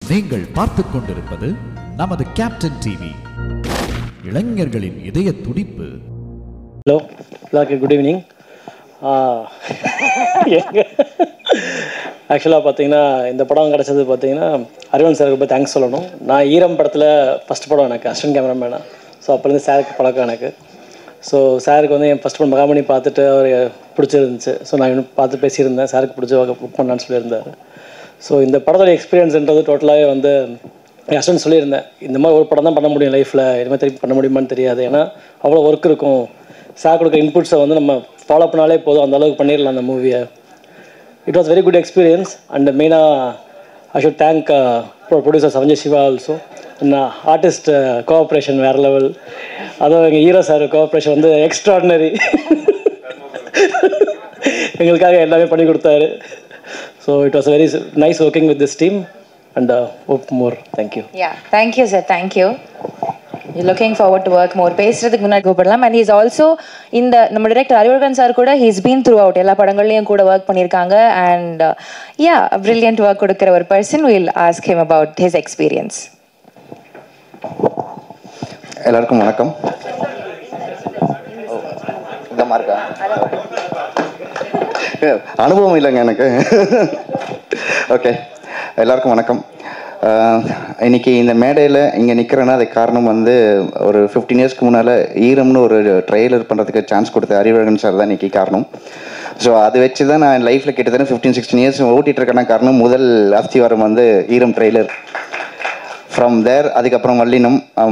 நீங்கள் பார்த்துக் கொண்டிருப்பது நமது கேப்டன் டிவி. இளைஞர்களின் இதய துடிப்பு. ஹலோ எல்லாருக்கும் குட் ஈவினிங். ஆக்சுவலாக பார்த்தீங்கன்னா இந்த படம் கிடச்சது பார்த்தீங்கன்னா அரவிந்த் சாருக்கு போய் தேங்க்ஸ் சொல்லணும். நான் ஈரம் படத்தில் ஃபஸ்ட் படம் எனக்கு அசிஸ்டன்ட் கேமராமேனா. ஸோ அப்போலேருந்து சாருக்கு பழக்கம் எனக்கு. ஸோ சாருக்கு வந்து என் ஃபஸ்ட் படம் மகாமணி பார்த்துட்டு அவர் பிடிச்சிருந்துச்சு. ஸோ நான் இன்னும் பார்த்து பேசியிருந்தேன். சாருக்கு பிடிச்ச புக் பண்ணான்னு சொல்லியிருந்தார். ஸோ இந்த படத்தோட எக்ஸ்பீரியன்ஸ்ன்றது டோட்டலாகவே வந்து என் ஹஸ்பண்ட் சொல்லியிருந்தேன், இந்த மாதிரி ஒரு படம் தான் பண்ண முடியும் லைஃப்பில், இனிமேல் திருப்பி பண்ண முடியுமான்னு தெரியாது. ஏன்னா அவ்வளோ ஒர்க் இருக்கும். சார் கொடுக்குற இன்புட்ஸை வந்து நம்ம ஃபாலோ பண்ணாலே போதும், அந்த அளவுக்கு பண்ணிடலாம் அந்த மூவியை. It was very good experience. And மெயினாக I should thank producer Sanjay Siva also. And artist cooperation வேறு லெவல். அதுவும் எங்கள் ஹீரோ சார் கோஆப்ரேஷன் வந்து எக்ஸ்ட்ராடினரி. எங்களுக்காக எல்லாமே பண்ணி கொடுத்தாரு. So it was very nice working with this team and hope more. Thank you. Yeah, thank you sir, thank you. You're looking forward to work more. பேசுறதுக்கு முன்னாடி கூப்பிடலாம். And he is also இந்த நம்ம director Arivazhagan sir கூட he's been throughout எல்லா படங்கள்லயும் கூட work பண்ணியிருக்காங்க. And yeah, a brilliant work கொடுக்கிற ஒரு person. We'll ask him about his experience. எல்லாருக்கும் வணக்கம். இந்த மார்க்கா அனுபவம் இல்லைங்க எனக்கு. ஓகே, எல்லாருக்கும் வணக்கம். இன்னைக்கு இந்த மேடையில் இங்கே நிற்கிறேன்னா அதுக்கு காரணம் வந்து ஒரு 15 இயர்ஸ்க்கு முன்னால் ஈரம்னு ஒரு ட்ரெய்லர் பண்ணுறதுக்கு சான்ஸ் கொடுத்த அறிவழகன் சார் தான் இன்றைக்கி காரணம். ஸோ அது வச்சு தான் நான் லைஃப்பில் கிட்டத்தட்ட 15-16 இயர்ஸ் ஓட்டிகிட்டு இருக்கேன்னா காரணம் முதல் அஸ்திவாரம் வந்து ஈரம் ட்ரெய்லர். ஃப்ரம் தேர் அதுக்கப்புறம்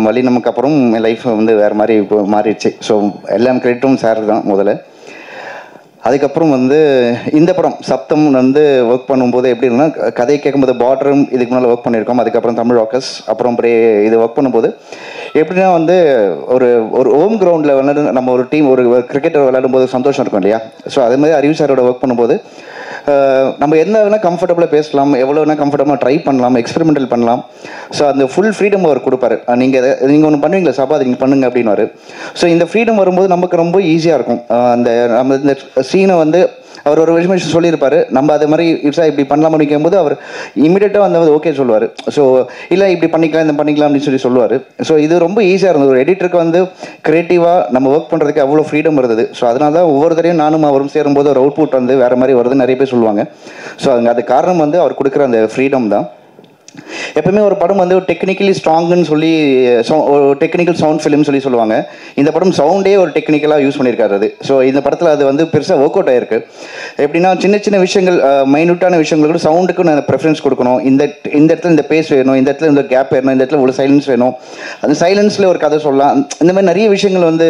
வல்லினமுக்கு அப்புறம் என் லைஃப் வந்து வேறு மாதிரி மாறிடுச்சு. ஸோ எல்லாம் கிரெடிட்டும் சார் தான் முதல்ல. அதுக்கப்புறம் வந்து இந்த படம் சப்தம் வந்து ஒர்க் பண்ணும்போது எப்படி இருக்குன்னா, கதை கேட்கும்போது பார்டரும் இதுக்கு முன்னால் ஒர்க் பண்ணியிருக்கோம். அதுக்கப்புறம் தமிழ் ராக்கர்ஸ், அப்புறம் இது ஒர்க் பண்ணும்போது எப்படின்னா வந்து ஒரு ஹோம் கிரவுண்டில் விளையாடு நம்ம ஒரு டீம் ஒரு கிரிக்கெட்டர் விளையாடும் போது சந்தோஷம் இருக்கும் இல்லையா. ஸோ அதே மாதிரி அறிவு சாரோட ஒர்க் பண்ணும்போது நம்ம என்ன வேணால் கம்ஃபர்டபுளாக பேசலாம், எவ்வளோ வேணால் கம்ஃபர்டபுளாக ட்ரை பண்ணலாம், எக்ஸ்பெரிமெண்டல் பண்ணலாம். ஸோ அந்த ஃபுல் ஃப்ரீடம் அவர் கொடுப்பாரு. நீங்கள் ஒன்று பண்ணுவீங்களா சாப்பா, அது நீங்கள் பண்ணுங்க அப்படின்னு. ஸோ இந்த ஃப்ரீடம் வரும்போது நமக்கு ரொம்ப ஈஸியாக இருக்கும். நம்ம இந்த சீனை வந்து அவர் ஒரு விஷயம் சொல்லியிருப்பார், நம்ம அதே மாதிரி இப்ஸா இப்படி பண்ணலாம் பண்ணிக்கும்போது அவர் இமீடியட்டாக வந்து ஓகே சொல்லுவார். ஸோ இல்லை இப்படி பண்ணிக்கலாம் இந்த பண்ணிக்கலாம் அப்படின்னு சொல்லுவார். ஸோ இது ரொம்ப ஈஸியாக இருந்தது. ஒரு எடிட்டருக்கு வந்து க்ரியேட்டிவாக நம்ம ஒர்க் பண்ணுறதுக்கு அவ்வளோ ஃப்ரீடம் இருந்தது. ஸோ அதனால தான் ஒவ்வொரு தடையும் நானும் அவரும் சேரும்போது ஒரு அவுட்புட் வந்து வேறு மாதிரி வருதுன்னு நிறைய பேர் சொல்லுவாங்க. ஸோ அது காரணம் வந்து அவர் கொடுக்குற அந்த ஃப்ரீடம் தான். எப்பவுமே ஒரு படம் வந்து டெக்னிக்கலி ஸ்ட்ராங்குன்னு சொல்லி டெக்னிக்கல் சவுண்ட் ஃபிலிம் சொல்லுவாங்க. இந்த படம் சவுண்டே ஒரு டெக்னிக்கலாக யூஸ் பண்ணியிருக்காரு அது. ஸோ இந்த படத்தில் அது வந்து பெருசாக ஒர்க் அவுட் ஆயிருக்கு. எப்படின்னா சின்ன சின்ன விஷயங்கள், மைன்யூட்டான விஷயங்கள் கூட சவுண்டுக்கு நான் ப்ரெஃபரன்ஸ் கொடுக்கணும். இந்த இடத்துல இந்த பேஸ் வேணும், இந்த இடத்துல இந்த கேப் வேணும், இந்த இடத்துல ஒரு சைலன்ஸ் வேணும், அந்த சைலன்ஸில் ஒரு கதை சொல்லலாம். இந்த மாதிரி நிறைய விஷயங்கள் வந்து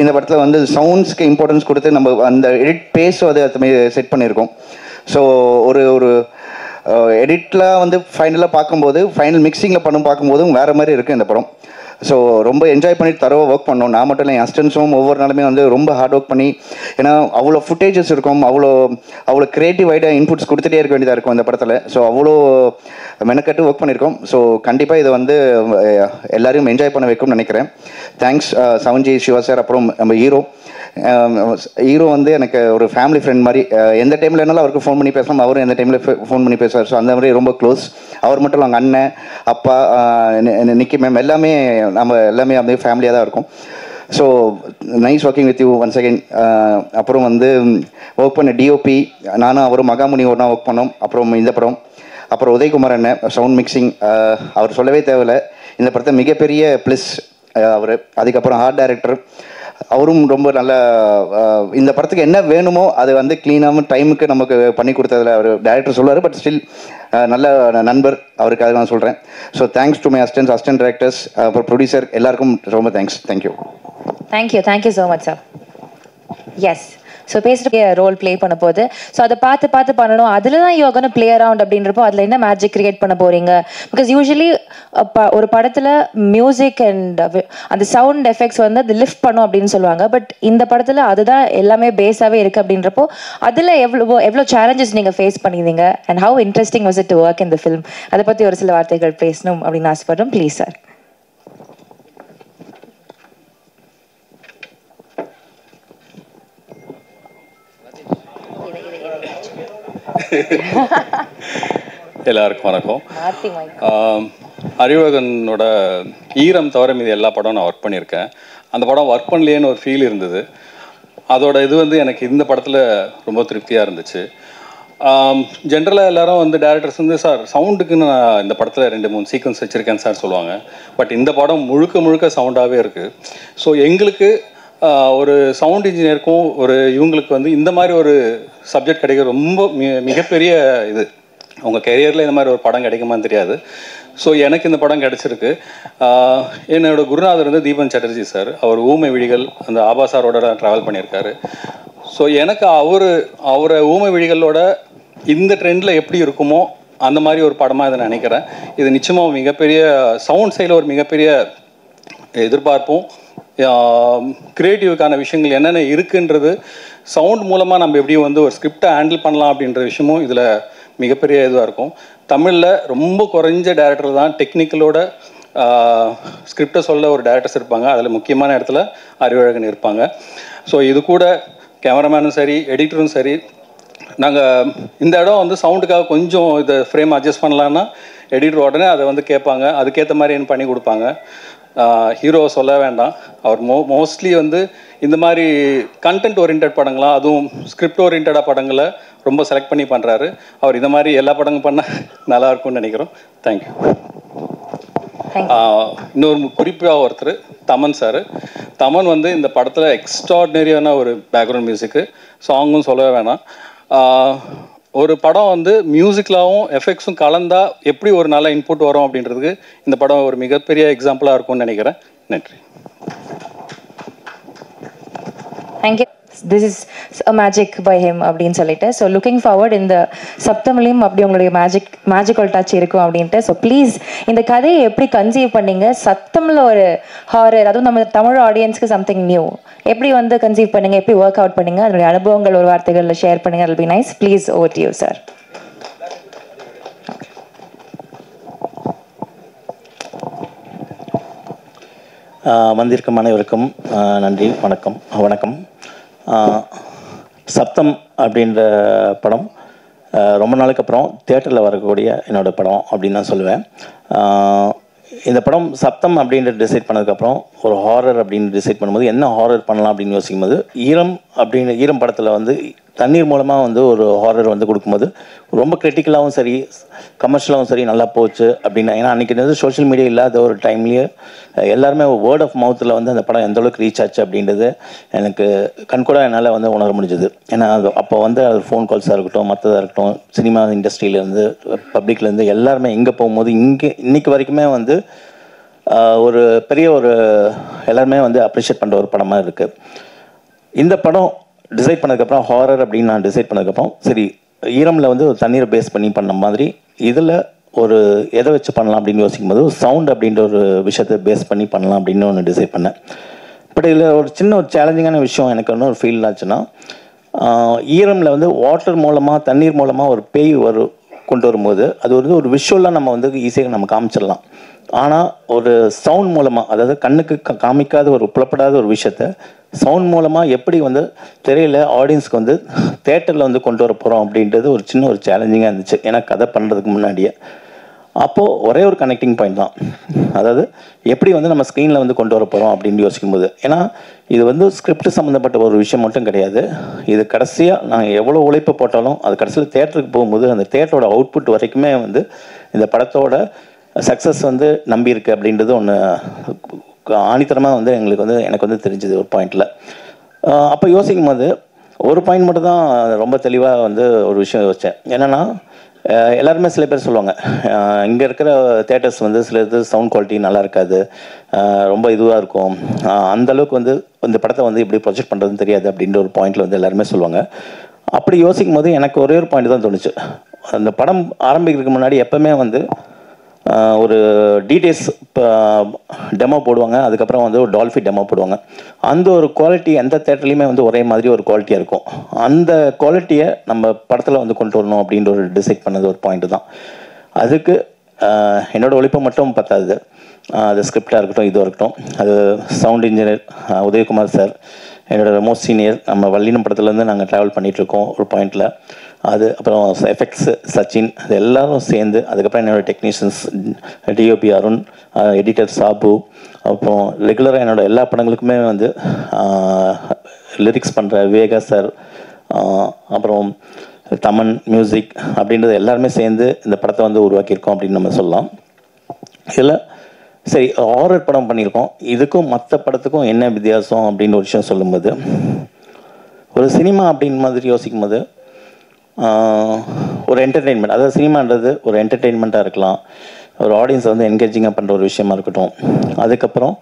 இந்த படத்தில் வந்து சவுண்ட்ஸ்க்கு இம்பார்ட்டன்ஸ் கொடுத்து நம்ம அந்த எடிட் பேஸும் அதை செட் பண்ணியிருக்கோம். ஸோ ஒரு எடிட்டில் வந்து ஃபைனலாக பார்க்கும்போது ஃபைனல் மிக்சிங்கில் பார்க்கும்போதும் வேறு மாதிரி இருக்குது இந்த படம். ஸோ ரொம்ப என்ஜாய் பண்ணிட்டு தரவாக ஒர்க் பண்ணோம். நான் மட்டும் இல்லை, என் அசிஸ்டன்ஸும் ஒவ்வொரு நாளுமே வந்து ரொம்ப ஹார்ட் ஒர்க் பண்ணி, ஏன்னா அவ்வளோ ஃபுட்டேஜஸ் இருக்கும், அவ்வளோ க்ரியேட்டிவ் ஐடியா இன்புட்ஸ் கொடுத்துட்டே இருக்க வேண்டியதாக இருக்கும் இந்த படத்தில். ஸோ அவ்வளோ மெனக்கட்டு ஒர்க் பண்ணியிருக்கோம். ஸோ கண்டிப்பாக இதை வந்து எல்லாரையும் என்ஜாய் பண்ண வைக்கும்னு நினைக்கிறேன். Thanks Savanji Siva sir. அப்புறம் நம்ம ஹீரோ வந்து எனக்கு ஒரு ஃபேமிலி ஃப்ரெண்ட் மாதிரி. எந்த டைமில் என்னாலும் அவருக்கு ஃபோன் பண்ணி பேசலாம், அவரும் எந்த டைமில் ஃபோன் பண்ணி பேசுவார். ஸோ அந்த மாதிரி ரொம்ப க்ளோஸ். அவர் மட்டும் இல்லை, அவங்க அண்ணன், அப்பா, நிக்கி மேம் எல்லாமே நம்ம எல்லாமே அப்படியே ஃபேமிலியாக தான் இருக்கும். So nice working with you once again. அப்புறம் வந்து ஒர்க் பண்ண டிஓபி நானும் அவரும் மகாமுனி ஒன்றா ஒர்க் பண்ணோம். அப்புறம் இந்த படம், அப்புறம் உதயகுமார் அண்ணன் சவுண்ட் மிக்சிங், அவர் சொல்லவே தேவையில்லை, இந்த படத்தை மிகப்பெரிய ப்ளஸ் அவர். அதுக்கப்புறம் ஆர்ட் டைரக்டர், அவரும் ரொம்ப நல்ல இந்த படத்துக்கு என்ன வேணுமோ அது வந்து க்ளீனாகவும் டைமுக்கு நமக்கு பண்ணி கொடுத்ததில் அவர் டைரக்டர் சொல்லுவார். பட் ஸ்டில் நல்ல நண்பர், அவருக்காக நான் சொல்கிறேன். So thanks to my assistant directors, அப்புறம் ப்ரொடியூசர் எல்லாருக்கும் ரொம்ப thanks. Thank you so much sir. Yes, so பேசுகிற ரோல் ப்ளே பண்ண போது, ஸோ அதை பார்த்து பண்ணணும். அதில் தான் யூ கோனா ப்ளே அரவுண்ட் அப்படின்றப்போ அதில் என்ன மேஜிக் கிரியேட் பண்ண போகிறீங்க? பிகாஸ் யூஸ்வலி ஒரு படத்தில் மியூசிக் அண்ட் அந்த சவுண்ட் எஃபெக்ட்ஸ் வந்து அது லிஃப்ட் பண்ணும் அப்படின்னு சொல்லுவாங்க. பட் இந்த படத்தில் அதுதான் எல்லாமே பேஸாகவே இருக்குது அப்படின்றப்போ அதில் எவ்வளோ சேலஞ்சஸ் நீங்கள் ஃபேஸ் பண்ணியிருந்தீங்க? And how interesting was it to work in the film? அதை பற்றி ஒரு சில வார்த்தைகள் பேசணும் அப்படின்னு ஆசைப்படுறோம். Please sir. எல்லாருக்கும் வணக்கம். அறிவழகனோட ஈரம் தவிர மீது எல்லா படம் நான் ஒர்க் பண்ணியிருக்கேன். அந்த படம் ஒர்க் பண்ணலையேன்னு ஒரு ஃபீல் இருந்தது. அதோட இது வந்து எனக்கு இந்த படத்தில் ரொம்ப திருப்தியாக இருந்துச்சு. ஜென்ரலாக எல்லாரும் வந்து டேரக்டர்ஸ் வந்து சார் சவுண்டுக்குன்னு நான் இந்த படத்தில் 2-3 சீக்வன்ஸ் வச்சுருக்கேன் சார் சொல்லுவாங்க. பட் இந்த படம் முழுக்க முழுக்க சவுண்டாகவே இருக்குது. ஸோ எங்களுக்கு ஒரு சவுண்ட் இன்ஜினியருக்கும் ஒரு இவங்களுக்கு வந்து இந்த மாதிரி ஒரு சப்ஜெக்ட் கிடைக்க ரொம்ப மிகப்பெரிய இது. உங்கள் கெரியரில் இந்த மாதிரி ஒரு படம் கிடைக்குமான்னு தெரியாது. ஸோ எனக்கு இந்த படம் கிடச்சிருக்கு. என்னோட குருநாதர் வந்து தீபன் சட்டர்ஜி சார். அவர் ஊமை விழிகள் அந்த ஆபா சாரோட ட்ராவல் பண்ணியிருக்காரு. ஸோ எனக்கு அவரை ஊமை விழிகளோட இந்த ட்ரெண்டில் எப்படி இருக்குமோ அந்த மாதிரி ஒரு படமாக இதை நினைக்கிறேன். இது நிச்சயமாக மிகப்பெரிய சவுண்ட் சைடில் ஒரு மிகப்பெரிய எதிர்பார்ப்பும் கிரியேட்டிவுக்கான விஷயங்கள் என்னென்ன இருக்குன்றது சவுண்ட் மூலமாக நம்ம எப்படி வந்து ஒரு ஸ்கிரிப்டை ஹேண்டில் பண்ணலாம் அப்படின்ற விஷயமும் இதில் மிகப்பெரிய இதுவாக இருக்கும். தமிழில் ரொம்ப குறைஞ்ச டேரக்டர் தான் டெக்னிக்கலோட ஸ்கிரிப்டை சொல்ல ஒரு டேரக்டர்ஸ் இருப்பாங்க. அதில் முக்கியமான இடத்துல அறிவழகன் இருப்பாங்க. ஸோ இது கூட கேமராமேனும் சரி எடிட்டரும் சரி நாங்கள் இந்த இடம் வந்து சவுண்டுக்காக கொஞ்சம் இதை ஃப்ரேம் அட்ஜஸ்ட் பண்ணலான்னா எடிட்டர் உடனே அதை வந்து கேட்பாங்க. அதுக்கேற்ற மாதிரி என்ன பண்ணி கொடுப்பாங்க. ஹீரோ சொல்ல வேண்டாம். அவர் மோஸ்ட்லி வந்து இந்த மாதிரி கண்டென்ட் ஓரியன்ட் படங்களாக அதுவும் ஸ்கிரிப்ட் ஓரியன்டாக படங்களை ரொம்ப செலக்ட் பண்ணி பண்ணுறாரு. அவர் இந்த மாதிரி எல்லா படங்களும் பண்ணால் நல்லாயிருக்கும்னு நினைக்கிறோம். தேங்க்யூ. இன்னொரு குறிப்பாக ஒருத்தர் தமன் சார். தமன் வந்து இந்த படத்தில் எக்ஸ்ட்ராடினரியான ஒரு பேக்ரவுண்ட் மியூசிக்கு. சாங்கும் சொல்லவே வேணாம். ஒரு படம் வந்து மியூசிக்லாவும் எஃபெக்ட்ஸும் கலந்தா எப்படி ஒரு நல்ல இன்புட் வரும் அப்படின்றதுக்கு இந்த படம் ஒரு மிகப்பெரிய எக்ஸாம்பிளாக இருக்கும்னு நினைக்கிறேன். நன்றி. Thank you. This is a magic by him அப்படின்னு சொல்லிட்டு ஸோ லுக்கிங் ஃபார்வர்ட் இந்த சப்தமிலையும் அப்படி உங்களுடைய மேஜிக்கல் டச் இருக்கும் அப்படின்ட்டு. ஸோ ப்ளீஸ் இந்த கதையை எப்படி கன்சீவ் பண்ணீங்க? சத்தமில் ஒரு ஹாரர், அதுவும் நம்ம தமிழ் ஆடியன்ஸ்க்கு சம்திங் நியூ, எப்படி வந்து கன்சீவ் பண்ணுங்க, எப்படி ஒர்க் அவுட் பண்ணுங்க, அதனுடைய அனுபவங்கள் ஒரு வார்த்தைகளில் ஷேர் பண்ணுங்க. It will be nice. Please over to you sir. வந்திருக்கும் அனைவருக்கும் நன்றி. வணக்கம். சப்தம் அப்படின்ற படம் ரொம்ப நாளுக்கு அப்புறம் தியேட்டரில் வரக்கூடிய என்னோடய படம் அப்படின்னு நான் சொல்லுவேன். இந்த படம் சப்தம் அப்படின்ற டிசைட் பண்ணதுக்கப்புறம் ஒரு ஹாரர் அப்படின்னு டிசைட் பண்ணும்போது என்ன ஹாரர் பண்ணலாம் அப்படின்னு யோசிக்கும் போது ஈரம் படத்தில் வந்து தண்ணீர் மூலமாக வந்து ஒரு ஹாரர் வந்து கொடுக்கும்போது ரொம்ப கிரிட்டிக்கலாகவும் சரி கமர்ஷியலாகவும் சரி நல்லா போச்சு அப்படின்னா. ஏன்னா அன்றைக்கி வந்து சோஷியல் மீடியா இல்லாத ஒரு டைம்லேயே எல்லாருமே வேர்ட் ஆஃப் மவுத்தில் வந்து அந்த படம் எந்தளவுக்கு ரீச் ஆச்சு அப்படின்றது எனக்கு கண்கூட என்னால் வந்து உணர முடிஞ்சுது. ஏன்னா அது அப்போ வந்து அது ஃபோன் கால்ஸாக இருக்கட்டும், மற்றதாக இருக்கட்டும், சினிமா இண்டஸ்ட்ரியிலேருந்து பப்ளிக்லேருந்து எல்லாருமே எங்கே போகும்போது இன்றைக்கி வரைக்குமே வந்து ஒரு பெரிய ஒரு எல்லாருமே வந்து அப்ரிஷியேட் பண்ணுற ஒரு படமாக இருக்குது. இந்த படம் டிசைட் பண்ணதுக்கப்புறம் ஹாரர் அப்படின்னு நான் டிசைட் பண்ணதுக்கப்புறம் சரி ஈரமில் வந்து ஒரு தண்ணீரை பேஸ் பண்ணி பண்ண மாதிரி இதில் ஒரு எதை வச்சு பண்ணலாம் அப்படின்னு யோசிக்கும் போது சவுண்ட் அப்படின்ற ஒரு விஷயத்தை பேஸ் பண்ணி பண்ணலாம் அப்படின்னு ஒன்று டிசைட் பண்ணேன். பட் இதில் ஒரு சின்ன ஒரு சேலஞ்சிங்கான விஷயம் எனக்கு ஒன்று ஒரு ஃபீல் ஆச்சுன்னா, ஈரமில் வந்து வாட்டர் மூலமாக தண்ணீர் மூலமாக ஒரு பேய் கொண்டு வரும்போது அது வந்து ஒரு விஷுவலாக நம்ம வந்து ஈஸியாக நம்ம காமிச்சிடலாம். ஆனால் ஒரு சவுண்ட் மூலமாக, அதாவது கண்ணுக்கு காமிக்காத ஒரு புலப்படாத ஒரு விஷயத்த சவுண்ட் மூலமாக எப்படி வந்து தெரியல ஆடியன்ஸ்க்கு வந்து தேட்டரில் வந்து கொண்டு வர போகிறோம் அப்படின்றது ஒரு சின்ன ஒரு சேலஞ்சிங்காக இருந்துச்சு. ஏன்னா கதை பண்ணுறதுக்கு முன்னாடியே அப்போது ஒரே ஒரு கனெக்டிங் பாயிண்ட் தான், அதாவது எப்படி வந்து நம்ம ஸ்க்ரீனில் வந்து கொண்டு வர போகிறோம் அப்படின்னு யோசிக்கும்போது. ஏன்னா இது வந்து ஸ்கிரிப்ட் சம்மந்தப்பட்ட ஒரு விஷயம் மட்டும் கிடையாது. இது கடைசியாக நான் எவ்வளோ உழைப்பு போட்டாலும் அது கடைசியில் தேட்டருக்கு போகும்போது அந்த தேட்டரோட அவுட்புட் வரைக்குமே வந்து இந்த படத்தோட சக்ஸஸ் வந்து நம்பியிருக்கு அப்படின்றது ஒன்று ஆணித்தரமாக வந்து எனக்கு வந்து தெரிஞ்சது ஒரு பாயிண்டில். அப்போ யோசிக்கும் போது ஒரு பாயிண்ட் மட்டும் தான் ரொம்ப தெளிவாக வந்து ஒரு விஷயம் யோசித்தேன். என்னென்னா எல்லாருமே சில பேர் சொல்லுவாங்க இங்கே இருக்கிற தேட்டர்ஸ் வந்து சில இது சவுண்ட் குவாலிட்டி நல்லா இருக்காது, ரொம்ப இதுவாக இருக்கும், அந்தளவுக்கு வந்து இந்த படத்தை வந்து இப்படி ப்ரொஜெக்ட் பண்ணுறதுன்னு தெரியாது அப்படின்ற ஒரு பாயிண்டில் வந்து எல்லாருமே சொல்லுவாங்க. அப்படி யோசிக்கும் போது எனக்கு ஒரே ஒரு பாயிண்ட் தான் தோணுச்சு. அந்த படம் ஆரம்பிக்கிறதுக்கு முன்னாடி எப்போவுமே வந்து ஒரு டீடைல்ஸ் டெமோ போடுவாங்க, அதுக்கப்புறம் வந்து ஒரு டால்ஃபி டெமோ போடுவாங்க. அந்த ஒரு குவாலிட்டி எந்த தேட்டர்லையுமே வந்து ஒரே மாதிரி ஒரு குவாலிட்டியாக இருக்கும். அந்த குவாலிட்டியை நம்ம படத்தில் வந்து கொண்டு வரணும் அப்படின்ற ஒரு டிசைட் பண்ணது ஒரு பாயிண்ட்டு தான். அதுக்கு என்னோடய உழைப்பு மட்டும் பத்தாது. அது ஸ்கிரிப்டாக இருக்கட்டும், இதுவாக இருக்கட்டும், அது சவுண்ட் இன்ஜினியர் உதயகுமார் சார், என்னோடய மோஸ்ட் சீனியர், நம்ம வல்லினம் படத்துலேருந்து நாங்கள் ட்ராவல் பண்ணிகிட்ருக்கோம் ஒரு பாயிண்டில். அது அப்புறம் எஃபெக்ட்ஸ் சச்சின் அது எல்லோரும் சேர்ந்து, அதுக்கப்புறம் என்னோடய டெக்னீஷியன்ஸ் டிஓபி அருண், எடிட்டர் சாபு, அப்புறம் ரெகுலராக என்னோடய எல்லா படங்களுக்குமே வந்து லிரிக்ஸ் பண்ணுற விவேகா சார், அப்புறம் தமன் மியூசிக் அப்படின்றது எல்லாருமே சேர்ந்து இந்த படத்தை வந்து உருவாக்கியிருக்கோம் அப்படின்னு நம்ம சொல்லலாம். இதில் சரி ஹாரர் படம் பண்ணியிருக்கோம், இதுக்கும் மற்ற படத்துக்கும் என்ன வித்தியாசம் அப்படின்னு ஒரு விஷயம் சொல்லும்போது, ஒரு சினிமா அப்படின்னு மாதிரி யோசிக்கும் போது ஒரு என்டர்டெயின்மெண்ட், அதாவது சினிமான்றது ஒரு என்டர்டெயின்மெண்ட்டாக இருக்கலாம், ஒரு ஆடியன்ஸை வந்து என்கேஜிங்காக பண்ணுற ஒரு விஷயமா இருக்கட்டும். அதுக்கப்புறம்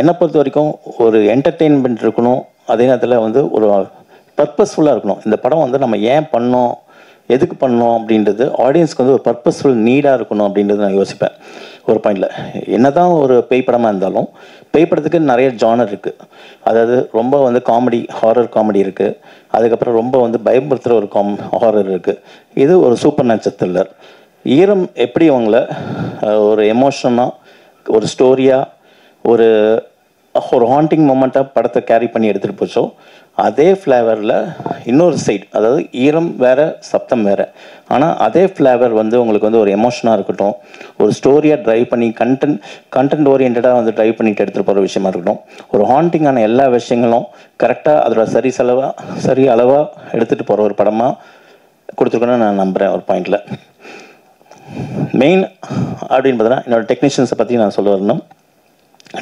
என்னை பொறுத்த வரைக்கும் ஒரு என்டர்டெயின்மெண்ட் இருக்கணும், அதே நேரத்தில் வந்து ஒரு பர்பஸ்ஃபுல்லாக இருக்கணும். இந்த படம் வந்து நம்ம ஏன் பண்ணோம், எதுக்கு பண்ணோம் அப்படின்றது ஆடியன்ஸ்க்கு வந்து ஒரு பர்பஸ்ஃபுல் நீடாக இருக்கணும் அப்படின்றது நான் யோசிப்பேன் ஒரு பாயிண்டில். என்ன தான் ஒரு பேய் படமாக இருந்தாலும் பேய் படத்துக்கு நிறைய ஜானர் இருக்குது. அதாவது ரொம்ப வந்து காமெடி, ஹாரர் காமெடி இருக்குது, அதுக்கப்புறம் ரொம்ப வந்து பயமுறுத்துகிற ஒரு ஹாரர் இருக்குது, இது ஒரு சூப்பர் நேச்சுரல் த்ரில்லர். ஈரம் எப்படி அவங்கள ஒரு எமோஷனாக, ஒரு ஸ்டோரியாக, ஒரு ஹாண்டிங் மொமெண்ட்டாக படத்தை கேரி பண்ணி எடுத்துகிட்டு போச்சோ, அதே ஃப்ளேவரில் இன்னொரு சைட், அதாவது ஈரம் வேறு சப்தம் வேறு, ஆனால் அதே ஃப்ளேவர் வந்து உங்களுக்கு வந்து ஒரு எமோஷனாக இருக்கட்டும், ஒரு ஸ்டோரியாக ட்ரைவ் பண்ணி கண்டென்ட் ஓரியன்டாக வந்து ட்ரைவ் பண்ணிட்டு எடுத்துகிட்டு போகிற விஷயமா இருக்கட்டும், ஒரு ஹாண்டிங்கான எல்லா விஷயங்களும் கரெக்டாக அதோட சரி அளவாக எடுத்துகிட்டு போகிற ஒரு படமாக கொடுத்துருக்கணும்னு நான் நம்புகிறேன் ஒரு பாயிண்டில். மெயின் அப்படின்னு பார்த்தீங்கன்னா என்னோடய டெக்னீஷியன்ஸை பற்றி நான் சொல்ல வரணும்.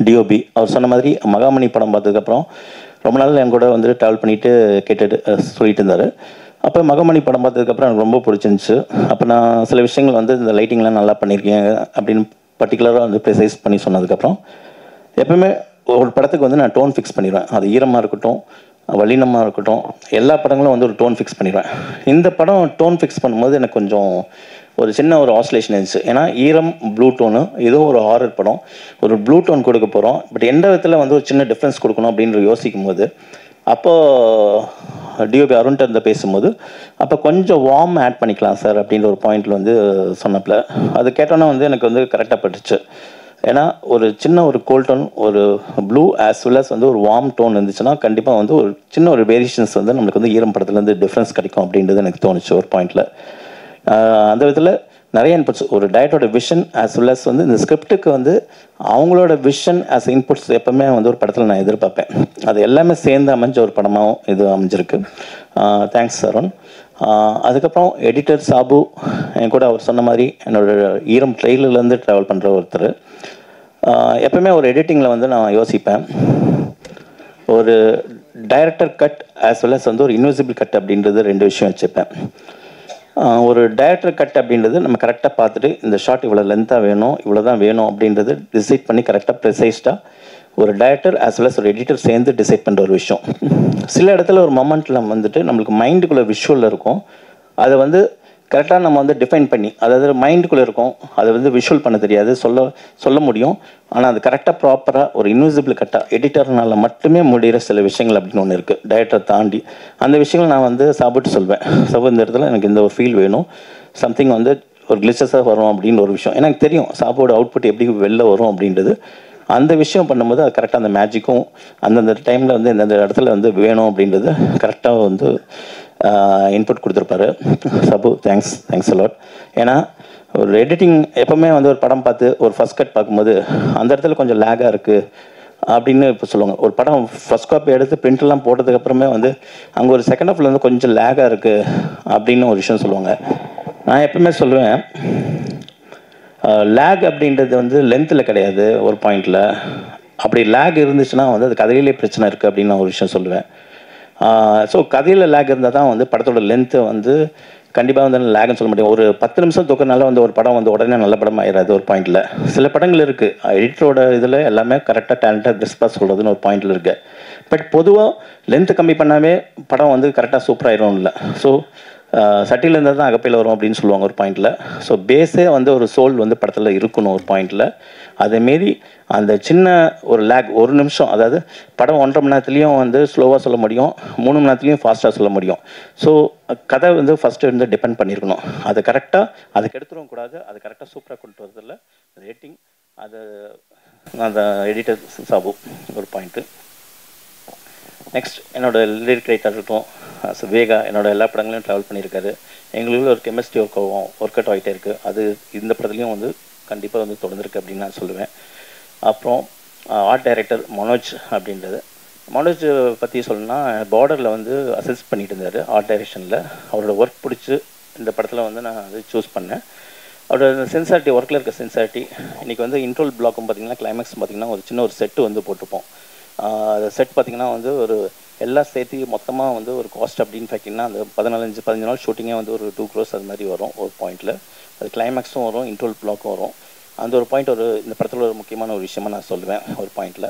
டிஓபி அவர் சொன்ன மாதிரி மகாமணி படம் பார்த்ததுக்கப்புறம் ரொம்ப நாள் என் கூட வந்து ட்ராவல் பண்ணிவிட்டு கேட்டுட்டு சொல்லிட்டு இருந்தார். அப்போ மகாமணி படம் பார்த்ததுக்கப்புறம் எனக்கு ரொம்ப பிடிச்சிருந்துச்சு. அப்போ நான் சில விஷயங்கள் வந்து இந்த லைட்டிங்லாம் நல்லா பண்ணியிருக்கேன் அப்படின்னு பர்டிகுலராக வந்து ப்ரிசைஸ் பண்ணி சொன்னதுக்கப்புறம், எப்பவுமே ஒரு படத்துக்கு வந்து நான் டோன் ஃபிக்ஸ் பண்ணிடுவேன். அது ஈரமாக இருக்கட்டும், வல்லினமாக இருக்கட்டும், எல்லா படங்களும் வந்து ஒரு டோன் ஃபிக்ஸ் பண்ணிடுவேன். இந்த படம் டோன் ஃபிக்ஸ் பண்ணும்போது எனக்கு கொஞ்சம் ஒரு சின்ன ஒரு ஆஸ்லேஷன் இருந்துச்சு. ஏன்னா ஈரம் ப்ளூ டோனு, இதுவும் ஒரு ஹாரர் படம், ஒரு ப்ளூ டோன் கொடுக்க போகிறோம், பட் எந்த விதத்தில் வந்து ஒரு சின்ன டிஃப்ரென்ஸ் கொடுக்கணும் அப்படின்ற யோசிக்கும் போது, அப்போது டிஓபி அருண்கிட்ட இருந்து பேசும்போது, அப்போ கொஞ்சம் வார்ம் ஆட் பண்ணிக்கலாம் சார் அப்படின்ற ஒரு பாயிண்டில் வந்து சொன்னப்பில், அது கேட்டோன்னா வந்து எனக்கு வந்து கரெக்டாக பட்டுச்சு. ஏன்னா ஒரு சின்ன ஒரு கோல்ட் டோன், ஒரு ப்ளூ ஆஸ் வெல் அஸ் வந்து ஒரு வார்ம் டோன் இருந்துச்சுன்னா கண்டிப்பாக வந்து ஒரு சின்ன ஒரு வேரியேஷன்ஸ் வந்து நம்மளுக்கு வந்து ஈரம் படத்துலேருந்து டிஃப்ரென்ஸ் கிடைக்கும் அப்படின்றது எனக்கு தோணுச்சு ஒரு பாயிண்டில். அந்த விதத்தில் நிறைய இன்புட்ஸ், ஒரு டைரக்டரோட விஷன் ஆஸ் வெல் அஸ் வந்து இந்த ஸ்கிரிப்டுக்கு வந்து அவங்களோட விஷன் ஆஸ் இன்புட்ஸ் எப்போவுமே வந்து ஒரு படத்தில் நான் எதிர்பார்ப்பேன். அது எல்லாமே சேர்ந்து அமைஞ்ச ஒரு படமாகவும் இது அமைஞ்சிருக்கு. தேங்க்ஸ் அருண். அதுக்கப்புறம் எடிட்டர் சாபு என் கூட அவர் சொன்ன மாதிரி என்னோட ஈரம் ட்ரெயிலர்லேருந்து ட்ராவல் பண்ணுற ஒருத்தர். எப்போவுமே ஒரு எடிட்டிங்கில் வந்து நான் யோசிப்பேன், ஒரு director cut as well as வந்து ஒரு இன்விசிபிள் கட் அப்படின்றது ரெண்டு விஷயம் வச்சுப்பேன். ஒரு டைரக்டர் கட் அப்படின்றது நம்ம கரெக்டாக பார்த்துட்டு இந்த ஷாட் இவ்வளோ லென்த்தாக வேணும், இவ்வளோ தான் வேணும் அப்படின்றது டிசைட் பண்ணி கரெக்டாக ப்ரிசைஸ்டாக ஒரு டைரக்டர் ஆஸ் வெல் அஸ் ஒரு எடிட்டர் சேர்ந்து டிசைட் பண்ணுற ஒரு விஷயம். சில இடத்துல ஒரு மொமெண்ட்டில் வந்துட்டு நம்மளுக்கு மைண்டுக்குள்ளே விஷுவல் இருக்கும், அதை வந்து கரெக்டாக நம்ம வந்து டிஃபைன் பண்ணி, அதாவது மைண்டுக்குள்ளே இருக்கும், அதை வந்து விஷுவல் பண்ண தெரியாது, சொல்ல முடியும், ஆனால் அது கரெக்டாக ப்ராப்பராக ஒரு இன்விசிபிள் கட்டாக எடிட்டர்னால மட்டுமே முடிகிற சில விஷயங்கள் அப்படின்னு ஒன்று இருக்குது டைரக்டரை தாண்டி. அந்த விஷயங்கள் நான் வந்து சாப்பிட்டு சொல்வேன், இந்த இடத்துல எனக்கு இந்த ஒரு ஃபீல் வேணும், சம்திங் வந்து ஒரு கிளிச்சஸாக வரும் அப்படின்னு ஒரு விஷயம் எனக்கு தெரியும், சாப்பாடு அவுட்புட் எப்படி வெளில வரும் அப்படின்றது. அந்த விஷயம் பண்ணும்போது அது கரெக்டாக அந்த மேஜிக்கும் அந்தந்த டைமில் வந்து எந்தெந்த இடத்துல வந்து வேணும் அப்படின்றது கரெக்டாக வந்து இன்புட் கொடுத்துருப்பாரு சபு. Thanks a lot. ஏன்னா ஒரு எடிட்டிங் எப்போவுமே வந்து ஒரு படம் பார்த்து ஒரு ஃபர்ஸ்ட் கட் பார்க்கும்போது அந்த இடத்துல கொஞ்சம் லேகாக இருக்குது அப்படின்னு இப்போ சொல்லுவாங்க. ஒரு படம் ஃபர்ஸ்ட் காப்பி எடுத்து பிரிண்ட்லாம் போட்டதுக்கப்புறமே வந்து அங்கே ஒரு செகண்ட் ஹாஃபில் வந்து கொஞ்சம் லேகாக இருக்குது அப்படின்னு ஒரு விஷயம் சொல்லுவாங்க. நான் எப்பவுமே சொல்லுவேன், லேக் அப்படின்றது வந்து லென்த்தில் கிடையாது ஒரு பாயிண்டில். அப்படி லேக் இருந்துச்சுன்னா வந்து அது கதையிலே பிரச்சனை இருக்குது அப்படின்னு நான் ஒரு விஷயம் சொல்லுவேன். ஸோ கதையில் லேக் இருந்தால் தான் வந்து படத்தோட லென்த்து வந்து கண்டிப்பாக வந்து லேக்னு சொல்ல முடியும். ஒரு 10 நிமிஷம் தூக்கனால வந்து ஒரு படம் வந்து உடனே நல்ல படம் ஆயிடாது ஒரு பாயிண்டில். சில படங்கள் இருக்குது எடிட்டரோட இதில் எல்லாமே கரெக்டாக டேலண்டாக கிறிஸ்பாக சொல்கிறதுன்னு ஒரு பாயிண்டில் இருக்குது. பட் பொதுவாக லென்த்து கம்மி பண்ணாமே படம் வந்து கரெக்டாக சூப்பராகிடும் இல்லை. ஸோ சட்டியில் இருந்தால் தான் அகப்பையில் வரும் அப்படின்னு சொல்லுவாங்க ஒரு பாயிண்டில். ஸோ பேஸே வந்து ஒரு சோல் வந்து படத்தில் இருக்கணும் ஒரு பாயிண்டில். அதேமாரி அந்த சின்ன ஒரு லேக், ஒரு நிமிஷம், அதாவது படம் 1.5 மணி நேரத்துலேயும் வந்து ஸ்லோவாக சொல்ல முடியும், 3 மணி நேரத்துலேயும் ஃபாஸ்ட்டாக சொல்ல முடியும். ஸோ கதை வந்து ஃபஸ்ட்டு வந்து டிபெண்ட் பண்ணியிருக்கணும். அது கரெக்டாக அதுக்கு எடுத்துடவும் கூடாது, அது கரெக்டாக சூப்பராக கொண்டு வரதில்ல ரேட்டிங். அது அந்த எடிட்டர் சாபு ஒரு பாயிண்ட்டு. நெக்ஸ்ட் என்னோடய லிரிக் ரைட்டர் இருக்கும் வேகா, என்னோடய எல்லா படங்களையும் ட்ராவல் பண்ணியிருக்காரு. எங்களுக்குள்ள ஒரு கெமிஸ்ட்ரி ஒர்க் அவுட் ஆகிட்டே இருக்குது. அது இந்த படத்துலையும் வந்து கண்டிப்பாக வந்து தொடர்ந்துருக்கு அப்படின்னு நான் சொல்லுவேன். அப்புறம் ஆர்ட் டைரக்டர் மனோஜ் அப்படின்றது. மனோஜ் பற்றி சொல்லணும்னா பார்டரில் வந்து அசிஸ்ட் பண்ணிட்டு இருந்தார் ஆர்ட் டைரக்ஷனில். அவரோட ஒர்க் பிடிச்சி இந்த படத்தில் வந்து நான் அது சூஸ் பண்ணேன். அவரோட சென்சாரிட்டி, ஒர்க்கில் இருக்க சென்சாரிட்டி. இன்றைக்கி வந்து இன்ட்ரோல் பிளாக்கும் பார்த்திங்கன்னா கிளைமேக்ஸ் பார்த்திங்கன்னா ஒரு சின்ன ஒரு செட்டு வந்து போட்டிருப்போம். அந்த செட் பார்த்திங்கன்னா வந்து ஒரு எல்லா சேர்த்து மொத்தமாக வந்து ஒரு காஸ்ட் அப்படின்னு பார்த்திங்கன்னா அந்த 15 நாள் ஷூட்டிங்கே வந்து ஒரு 2 crores அது மாதிரி வரும் ஒரு பாயிண்டில். அது கிளைமேக்ஸும் வரும், இன்ட்ரோல் பிளாக்கும் வரும். அந்த ஒரு பாயிண்ட் ஒரு இந்த படத்தில் ஒரு முக்கியமான ஒரு விஷயமாக நான் சொல்லுவேன் ஒரு பாயிண்டில்.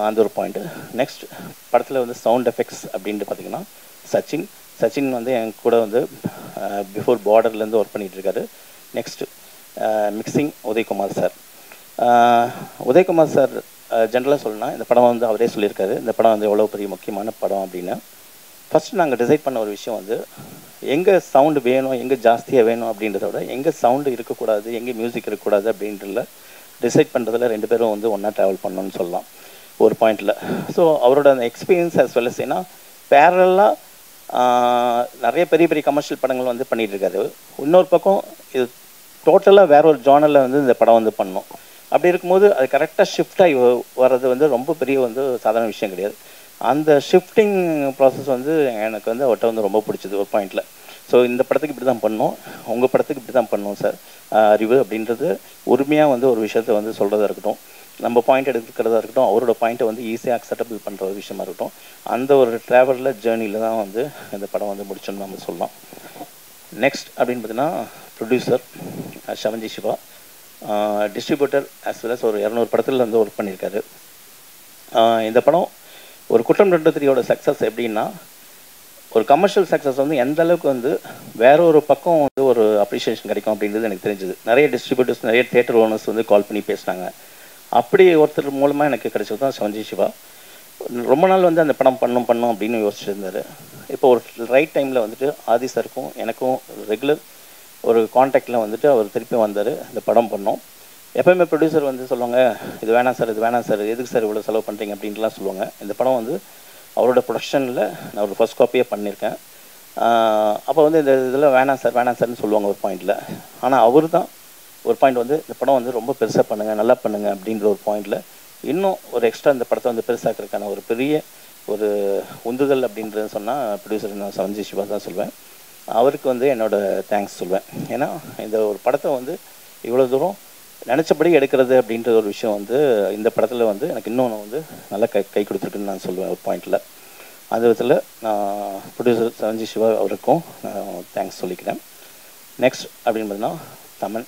அந்த ஒரு பாயிண்ட்டு. நெக்ஸ்ட் படத்தில் வந்து சவுண்ட் எஃபெக்ட்ஸ் அப்படின்ட்டு பார்த்திங்கன்னா சச்சின் வந்து என் கூட வந்து பிஃபோர் பார்டர்லேருந்து ஒர்க் பண்ணிகிட்ருக்காரு. Next mixing Udayakumar sir. Udayakumar sir ஜென்ரலாக சொல்லணும்னா இந்த படம் வந்து அவரே சொல்லியிருக்காரு இந்த படம் வந்து எவ்வளோ பெரிய முக்கியமான படம் அப்படின்னு. ஃபஸ்ட்டு நாங்கள் டிசைட் பண்ண ஒரு விஷயம் வந்து எங்கே சவுண்டு வேணும், எங்கே ஜாஸ்தியாக வேணும் அப்படின்றத விட எங்கே சவுண்டு இருக்கக்கூடாது, எங்கே மியூசிக் இருக்கக்கூடாது அப்படின்றத டிசைட் பண்ணுறதுல 2 பேரும் வந்து ஒன்றா ட்ராவல் பண்ணணும்னு சொல்லலாம் ஒரு பாயிண்டில். ஸோ அவரோட அந்த எக்ஸ்பீரியன்ஸ் as well as ஏன்னா பேரலாக நிறைய பெரிய பெரிய கமர்ஷியல் படங்கள் வந்து பண்ணிகிட்ருக்காரு. இன்னொரு பக்கம் இது டோட்டலாக வேற ஒரு ஜானரில் வந்து இந்த படம் வந்து பண்ணோம். அப்படி இருக்கும்போது அது கரெக்டாக ஷிஃப்ட் ஆகி வர்றது வந்து ரொம்ப பெரிய வந்து சாதாரண விஷயம் கிடையாது. அந்த ஷிஃப்டிங் ப்ராசஸ் வந்து எனக்கு வந்து அவர்கிட்ட வந்து ரொம்ப பிடிச்சது ஒரு பாயிண்டில். ஸோ இந்த படத்துக்கு இப்படி தான் பண்ணோம், உங்கள் படத்துக்கு இப்படி தான் பண்ணோம் சார் அறிவு அப்படின்றது உரிமையாக வந்து ஒரு விஷயத்தை வந்து சொல்கிறதா இருக்கட்டும், நம்ம பாயிண்ட் எடுக்கிறதா இருக்கட்டும், அவரோட பாயிண்ட்டை வந்து ஈஸியாக அக்செப்டபிள் பண்ணுற ஒரு விஷயமா இருக்கட்டும், அந்த ஒரு ட்ராவலில் ஜேர்னியில் தான் வந்து இந்த படம் வந்து முடிச்சோன்னு நம்ம சொல்லலாம். நெக்ஸ்ட் அப்படின்னு பார்த்தீங்கன்னா producer Shavanji Siva, distributor as well as ஒரு 200 படத்தில் வந்து ஒர்க் பண்ணியிருக்காரு. இந்த படம் ஒரு குற்றம் 2 சக்ஸஸ் எப்படின்னா ஒரு கமர்ஷியல் சக்ஸஸ் வந்து எந்த அளவுக்கு வந்து வேற ஒரு பக்கம் வந்து ஒரு அப்ரிஷியேஷன் கிடைக்கும் அப்படின்றது எனக்கு தெரிஞ்சுது. நிறைய டிஸ்ட்ரிபியூட்டர்ஸ், நிறைய தியேட்டர் ஓனர்ஸ் வந்து கால் பண்ணி பேசினாங்க. அப்படி ஒருத்தர் மூலமாக எனக்கு கிடைச்சது தான் ஷவன்ஜி சிவா. ரொம்ப நாள் வந்து அந்த படம் பண்ணணும் அப்படின்னு யோசிச்சுருந்தார். இப்போ ஒரு ரைட் டைமில் வந்துட்டு ஆதி சாருக்கும் எனக்கும் ரெகுலர் ஒரு காண்டாக்டில் வந்துட்டு அவர் திருப்பி வந்தார். இந்த படம் பண்ணோம். எப்போயுமே ப்ரொடியூசர் வந்து சொல்லுவாங்க இது வேணாம் சார், இது வேணாம் சார், எதுக்கு சார் இவ்வளோ செலவு பண்ணுறீங்க அப்படின்ட்டுலாம் சொல்லுவாங்க. இந்த படம் வந்து அவரோட ப்ரொடக்ஷனில் நான் ஒரு ஃபர்ஸ்ட் காப்பியே பண்ணியிருக்கேன். அப்போ வந்து இந்த இதில் வேணாம் சார்னு சொல்லுவாங்க ஒரு பாயிண்டில். ஆனால் அவர் தான் ஒரு பாயிண்ட் வந்து இந்த படம் வந்து ரொம்ப பெருசாக பண்ணுங்கள், நல்லா பண்ணுங்கள் அப்படின்ற ஒரு பாயிண்டில் இன்னும் ஒரு எக்ஸ்ட்ரா இந்த படத்தை வந்து பெருசாக்கிறதுக்கான ஒரு பெரிய ஒரு உந்துதல் அப்படின்றது சொன்னால் ப்ரொடியூசர் நான் ஷவன்ஜி சிவா தான் சொல்வேன். அவருக்கு வந்து என்னோடய தேங்க்ஸ் சொல்வேன். ஏன்னா இந்த ஒரு படத்தை வந்து இவ்வளோ தூரம் நினச்சபடி எடுக்கிறது அப்படின்ற ஒரு விஷயம் வந்து இந்த படத்தில் வந்து எனக்கு இன்னொன்று வந்து நல்லா கை கொடுத்துருக்குன்னு நான் சொல்லுவேன் ஒரு பாயிண்டில். அந்த விதத்தில் நான் ப்ரொடியூசர் ஷவன்ஜி சிவா அவருக்கும் நான் தேங்க்ஸ் சொல்லிக்கிறேன். நெக்ஸ்ட் அப்படின்னு பார்த்தீங்கன்னா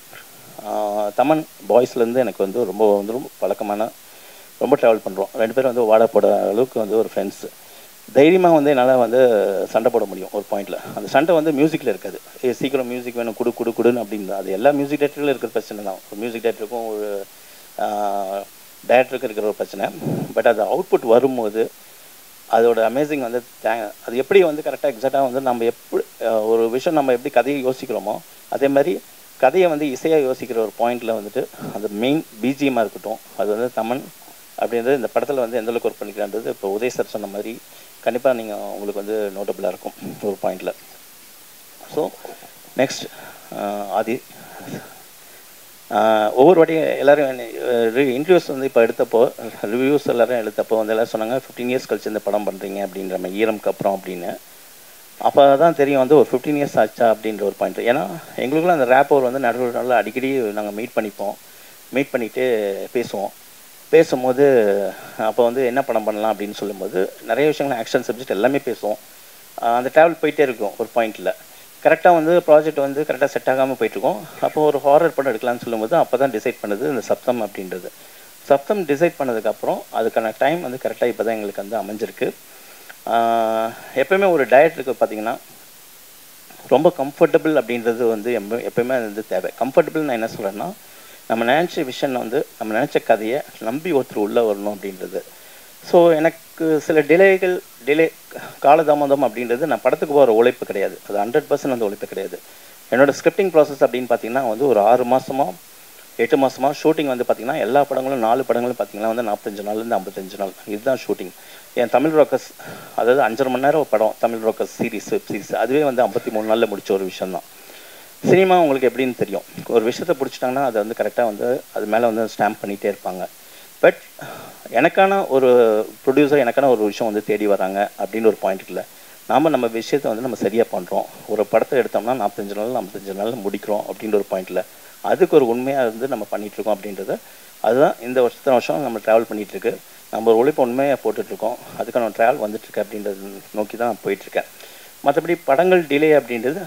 தமன் பாய்ஸ்லேருந்து எனக்கு வந்து ரொம்ப பழக்கமான, ரொம்ப ட்ராவல் பண்ணுறோம். 2 பேரும் வந்து வாட போட அளவுக்கு வந்து ஒரு ஃப்ரெண்ட்ஸு. தைரியமாக வந்து என்னால் வந்து சண்டை போட முடியும் ஒரு பாயிண்டில். அந்த சண்டை வந்து மியூசிக்கில் இருக்காது. சீக்கிரம் மியூசிக் வேணும் குடுன்னு அப்படின்னு அது எல்லா மியூசிக் டேரக்டரில் இருக்கிற பிரச்சனை தான். ஒரு மியூசிக் டேரக்டருக்கும் ஒரு டைரக்டருக்கு இருக்கிற ஒரு பிரச்சனை. பட் அது அவுட்புட் வரும்போது அதோட அமேசிங் வந்து அது எப்படி வந்து கரெக்டாக எக்ஸாக்டாக வந்து நம்ம எப்படி ஒரு விஷயம் நம்ம எப்படி கதையை யோசிக்கிறோமோ அதே மாதிரி கதையை வந்து இசையாக யோசிக்கிற ஒரு பாயிண்டில் வந்துட்டு அந்த மெயின் பிஜிஎம்மாக இருக்கட்டும், அது வந்து தமன் அப்படின்றது இந்த படத்தில் வந்து எந்தளவுக்கு ஒர்க் பண்ணிக்கிறான்றது இப்போ உதய் சார் சொன்ன மாதிரி கண்டிப்பாக நீங்கள் உங்களுக்கு வந்து நோட்டபுளாக இருக்கும் ஒரு பாயிண்டில். ஸோ நெக்ஸ்ட் ஆதி. ஒவ்வொரு வாட்டியும் எல்லோரும் இன்டர்வியூஸ் வந்து இப்போ எடுத்தப்போ ரிவ்யூஸ் எல்லோரும் எடுத்தப்போ வந்து எல்லோரும் சொன்னாங்க 15 years கழிச்சு இந்த படம் பண்ணுறீங்க அப்படின்ற மாதிரி ஈரம்க்கு அப்புறம் அப்படின்னு. அப்போ தான் தெரியும் வந்து ஒரு 15 years ஆச்சா அப்படின்ற ஒரு பாயிண்ட். ஏன்னா எங்களுக்குலாம் அந்த ரேப் ஓவர் வந்து நடுவில் அடிக்கடி நாங்கள் மீட் பண்ணிவிட்டு பேசும்போது அப்போ வந்து என்ன படம் பண்ணலாம் அப்படின்னு சொல்லும்போது நிறைய விஷயங்கள் ஆக்ஷன் சப்ஜெக்ட் எல்லாமே பேசுவோம். அந்த ட்ராவல் போயிட்டே இருக்கும் ஒரு பாயிண்டில். கரெக்டாக வந்து ப்ராஜெக்ட் வந்து கரெக்டாக செட் ஆகாமல் போயிட்டுருக்கோம். அப்போது ஒரு ஹாரர் படம் எடுக்கலாம்னு சொல்லும்போது அப்போ தான் டிசைட் பண்ணது இந்த சப்தம் அப்படின்றது. சப்தம் டிசைட் பண்ணதுக்கப்புறம் அதுக்கான டைம் வந்து கரெக்டாக இப்போ தான் எங்களுக்கு வந்து அமைஞ்சிருக்கு. எப்போயுமே ஒரு டைரக்டருக்கு பார்த்திங்கன்னா ரொம்ப கம்ஃபர்டபுள் அப்படின்றது வந்து எப்போயுமே வந்து தேவை. கம்ஃபர்டபுள் நான் என்ன சொல்கிறேன்னா நம்ம நினச்ச விஷயம் வந்து நம்ம நினச்ச கதையை நம்பி ஒருத்தர் உள்ளே வரணும் அப்படின்றது. ஸோ எனக்கு சில டிலே காலதாமதம் அப்படின்றது நான் படத்துக்கு போகிற உழைப்பு கிடையாது. அது 100% அந்த உழைப்பு கிடையாது. என்னோடய ஸ்கிரிப்டிங் ப்ராசஸ் அப்படின்னு பார்த்திங்கன்னா வந்து ஒரு 6 மாதமாக 8 மாதமாக ஷூட்டிங் வந்து பார்த்திங்கன்னா எல்லா படங்களும் 4 படங்களும் பார்த்திங்கன்னா வந்து 45 நாள்லேருந்து 55 நாள் இதுதான் ஷூட்டிங். என் தமிழ் ராக்கர்ஸ் அதாவது 5.5 மணி நேரம் படம் Tamil Rockers series web series அதுவே வந்து 53 நாளில் முடிச்ச ஒரு விஷயந்தான். சினிமா உங்களுக்கு எப்படின்னு தெரியும், ஒரு விஷயத்தை பிடிச்சிட்டாங்கன்னா அதை வந்து கரெக்டாக வந்து அது மேலே வந்து ஸ்டாம்ப் பண்ணிகிட்டே இருப்பாங்க. பட் எனக்கான ஒரு ப்ரொடியூசர் எனக்கான ஒரு விஷயம் வந்து தேடி வராங்க அப்படின்னு ஒரு பாயிண்ட் இல்லை. நம்ம விஷயத்தை வந்து நம்ம சரியாக பண்ணுறோம். ஒரு படத்தை எடுத்தோம்னா 45 நாளில் முடிக்கிறோம் அப்படின்ற ஒரு பாயிண்டில் அதுக்கு ஒரு உண்மையாக இருந்து நம்ம பண்ணிகிட்ருக்கோம் அப்படின்றத அதுதான் இந்த வருஷம் நம்ம ட்ராவல் பண்ணிகிட்ருக்கு. நம்ம ஒரு உழைப்பு உண்மையாக போட்டுட்ருக்கோம், அதுக்கான ட்ராவல் வந்துட்டுருக்கு அப்படின்றது நோக்கி தான் நான் போயிட்டுருக்கேன். மற்றபடி படங்கள் டிலே அப்படின்றது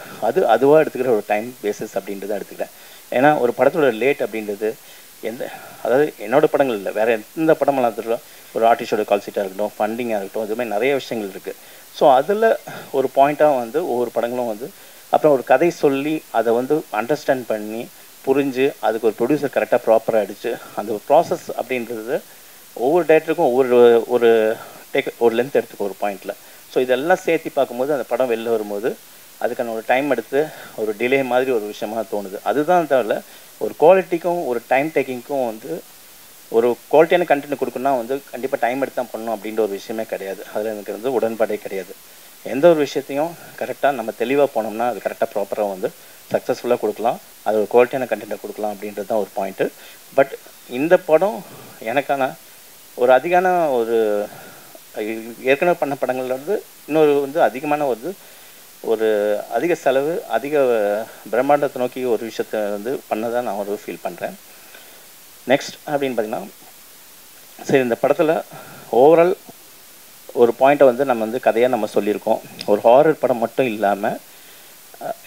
அதுவாக எடுத்துக்கிற ஒரு டைம் பேசிஸ் அப்படின்றத எடுத்துக்கிறேன். ஏன்னா ஒரு படத்தோட லேட் அப்படின்றது அதாவது என்னோடய படங்கள் இல்லை, வேறு எந்த படமெல்லாம் எடுத்துகிட்டோம் ஒரு ஆர்டிஸ்டோட கால் சீட்டாக இருக்கட்டும், ஃபண்டிங்காக இருக்கட்டும், இதுமாதிரி நிறைய விஷயங்கள் இருக்குது. ஸோ அதில் ஒரு பாயிண்ட்டாக வந்து ஒவ்வொரு படங்களும் வந்து அப்புறம் ஒரு கதை சொல்லி அதை வந்து அண்டர்ஸ்டாண்ட் பண்ணி புரிஞ்சு அதுக்கு ஒரு ப்ரொடியூசர் கரெக்டாக ப்ராப்பராக அடித்து அந்த ப்ராசஸ் அப்படின்றது ஒவ்வொரு டேரக்டருக்கும் ஒரு லென்த் எடுத்துக்கும் ஒரு பாயிண்டில். ஸோ இதெல்லாம் சேர்த்து பார்க்கும்போது அந்த படம் வெளில வரும்போது அதுக்கான ஒரு டைம் எடுத்து ஒரு டிலே மாதிரி ஒரு விஷயமாக தோணுது. அதுதான் தவிர ஒரு குவாலிட்டிக்கும் ஒரு டைம் டேக்கிங்க்கும் வந்து ஒரு குவாலிட்டியான கண்டென்ட் கொடுக்கணும்னா வந்து கண்டிப்பாக டைம் எடுத்து தான் பண்ணணும் அப்படின்ற ஒரு விஷயமே கிடையாது. அதில் எனக்கு வந்து உடன்பாடே கிடையாது. எந்த ஒரு விஷயத்தையும் கரெக்டாக நம்ம தெளிவாக போனோம்னா அது கரெக்டாக ப்ராப்பராக வந்து சக்ஸஸ்ஃபுல்லாக கொடுக்கலாம், அது ஒரு குவாலிட்டியான கண்டென்ட்டை கொடுக்கலாம் அப்படின்றது தான் ஒரு பாயிண்ட்டு. பட் இந்த படம் எனக்கான ஒரு அதிகான ஒரு ஏற்கனவே பண்ண படங்கள்லேருந்து இன்னொரு வந்து அதிகமான ஒரு அதிக செலவு அதிக பிரம்மாண்டத்தை நோக்கி ஒரு விஷயத்தை வந்து பண்ணதான் நான் ஒரு ஃபீல் பண்ணுறேன். நெக்ஸ்ட் அப்படின்னு பார்த்திங்கன்னா சரி இந்த படத்தில் ஓவரால் ஒரு பாயிண்ட்டை வந்து நம்ம வந்து கதையாக நம்ம சொல்லியிருக்கோம். ஒரு ஹாரர் படம் மட்டும் இல்லாமல்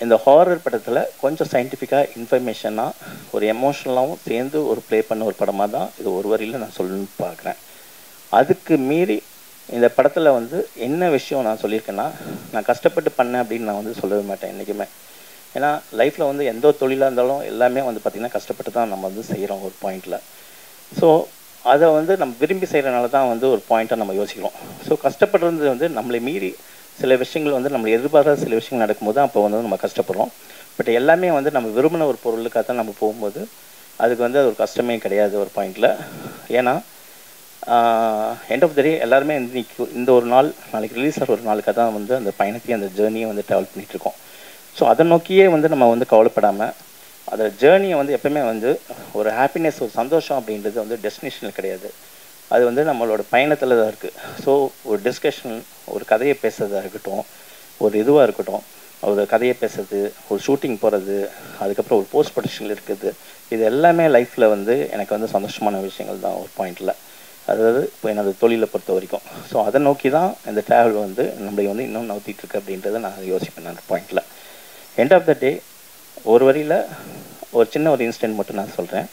இந்த ஹாரர் படத்தில் கொஞ்சம் சயின்டிஃபிக்காக இன்ஃபர்மேஷனாக ஒரு எமோஷ்னலாகவும் சேர்ந்து ஒரு ப்ளே பண்ண ஒரு படமாக தான் இது ஒரு வரியில் நான் சொல்லணும்னு பார்க்குறேன். அதுக்கு மீறி இந்த படத்தில் வந்து என்ன விஷயம் நான் சொல்லியிருக்கேன்னா, நான் கஷ்டப்பட்டு பண்ணேன் அப்படின்னு நான் வந்து சொல்லவே மாட்டேன் என்றைக்குமே. ஏன்னா லைஃப்பில் வந்து எந்த தொழிலாக இருந்தாலும் எல்லாமே வந்து பார்த்திங்கன்னா கஷ்டப்பட்டு தான் நம்ம வந்து செய்கிறோம் ஒரு பாயிண்டில். ஸோ அதை வந்து நம்ம விரும்பி செய்கிறனால தான் வந்து ஒரு பாயிண்ட்டாக நம்ம யோசிக்கிறோம். ஸோ கஷ்டப்படுறது வந்து நம்மளை மீறி சில விஷயங்கள் வந்து நம்மளை எதிர்பாராத சில விஷயங்கள் நடக்கும்போது அப்போ வந்து நம்ம கஷ்டப்படுறோம். பட் எல்லாமே வந்து நம்ம விரும்பின ஒரு பொருளுக்காக தான் நம்ம போகும்போது அதுக்கு வந்து அது ஒரு கஷ்டமே கிடையாது ஒரு பாயிண்டில். ஏன்னா எண்ட் ஆஃப் த டே எல்லாருமே இந்த ஒரு நாள் நாளைக்கு ரிலீஸ் ஆகிற ஒரு நாளுக்காக தான் வந்து அந்த பயணத்தையும் அந்த ஜேர்னியை வந்து ட்ராவல் பண்ணிகிட்ருக்கோம். ஸோ அதை நோக்கியே வந்து நம்ம வந்து கவலைப்படாமல் அந்த ஜேர்னியை வந்து எப்பவுமே வந்து ஒரு ஹாப்பினஸ் ஒரு சந்தோஷம் அப்படின்றது வந்து டெஸ்டினேஷனில் கிடையாது, அது வந்து நம்மளோட பயணத்தில் தான் இருக்குது. ஸோ ஒரு டிஸ்கஷன் ஒரு கதையை பேசுறதா இருக்கட்டும், ஒரு இதுவாக இருக்கட்டும், ஒரு கதையை பேசுறது, ஒரு ஷூட்டிங் போகிறது, அதுக்கப்புறம் ஒரு போஸ்ட் ப்ரொடக்ஷனில் இருக்குது, இது எல்லாமே லைஃப்பில் வந்து எனக்கு வந்து சந்தோஷமான விஷயங்கள் தான் ஒரு பாயிண்டில். அதாவது இப்போ என்னோட தொழிலை பொறுத்த வரைக்கும். ஸோ அதை நோக்கி தான் இந்த ட்ராவல் வந்து நம்மளை வந்து இன்னும் நவுத்திட்டுருக்கு அப்படின்றத நான் யோசிப்பேன் அந்த பாயிண்டில். எண்ட் ஆஃப் த டே ஒரு வரியில் ஒரு சின்ன ஒரு இன்சிடென்ட் மட்டும் நான் சொல்கிறேன்.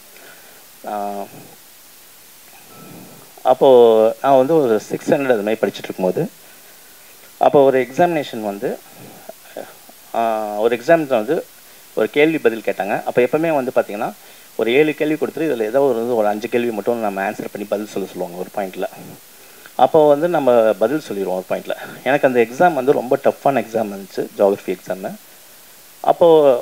அப்போது நான் வந்து ஒரு 600 அது மாதிரி படிச்சுட்டு இருக்கும்போது அப்போ ஒரு எக்ஸாமினேஷன் வந்து ஒரு எக்ஸாமில் வந்து ஒரு கேள்வி பதில் கேட்டாங்க. அப்போ எப்போவுமே வந்து பார்த்திங்கன்னா ஒரு 7 கேள்வி கொடுத்துட்டு இதில் ஏதோ ஒரு 5 கேள்வி மட்டும் நம்ம ஆன்சர் பண்ணி பதில் சொல்லுவாங்க ஒரு பாயிண்டில். அப்போது வந்து நம்ம பதில் சொல்லிடுவோம் ஒரு பாயிண்டில். எனக்கு அந்த எக்ஸாம் வந்து ரொம்ப டஃப்பான எக்ஸாம் இருந்துச்சு, ஜியாகிரஃபி எக்ஸாமு. அப்போது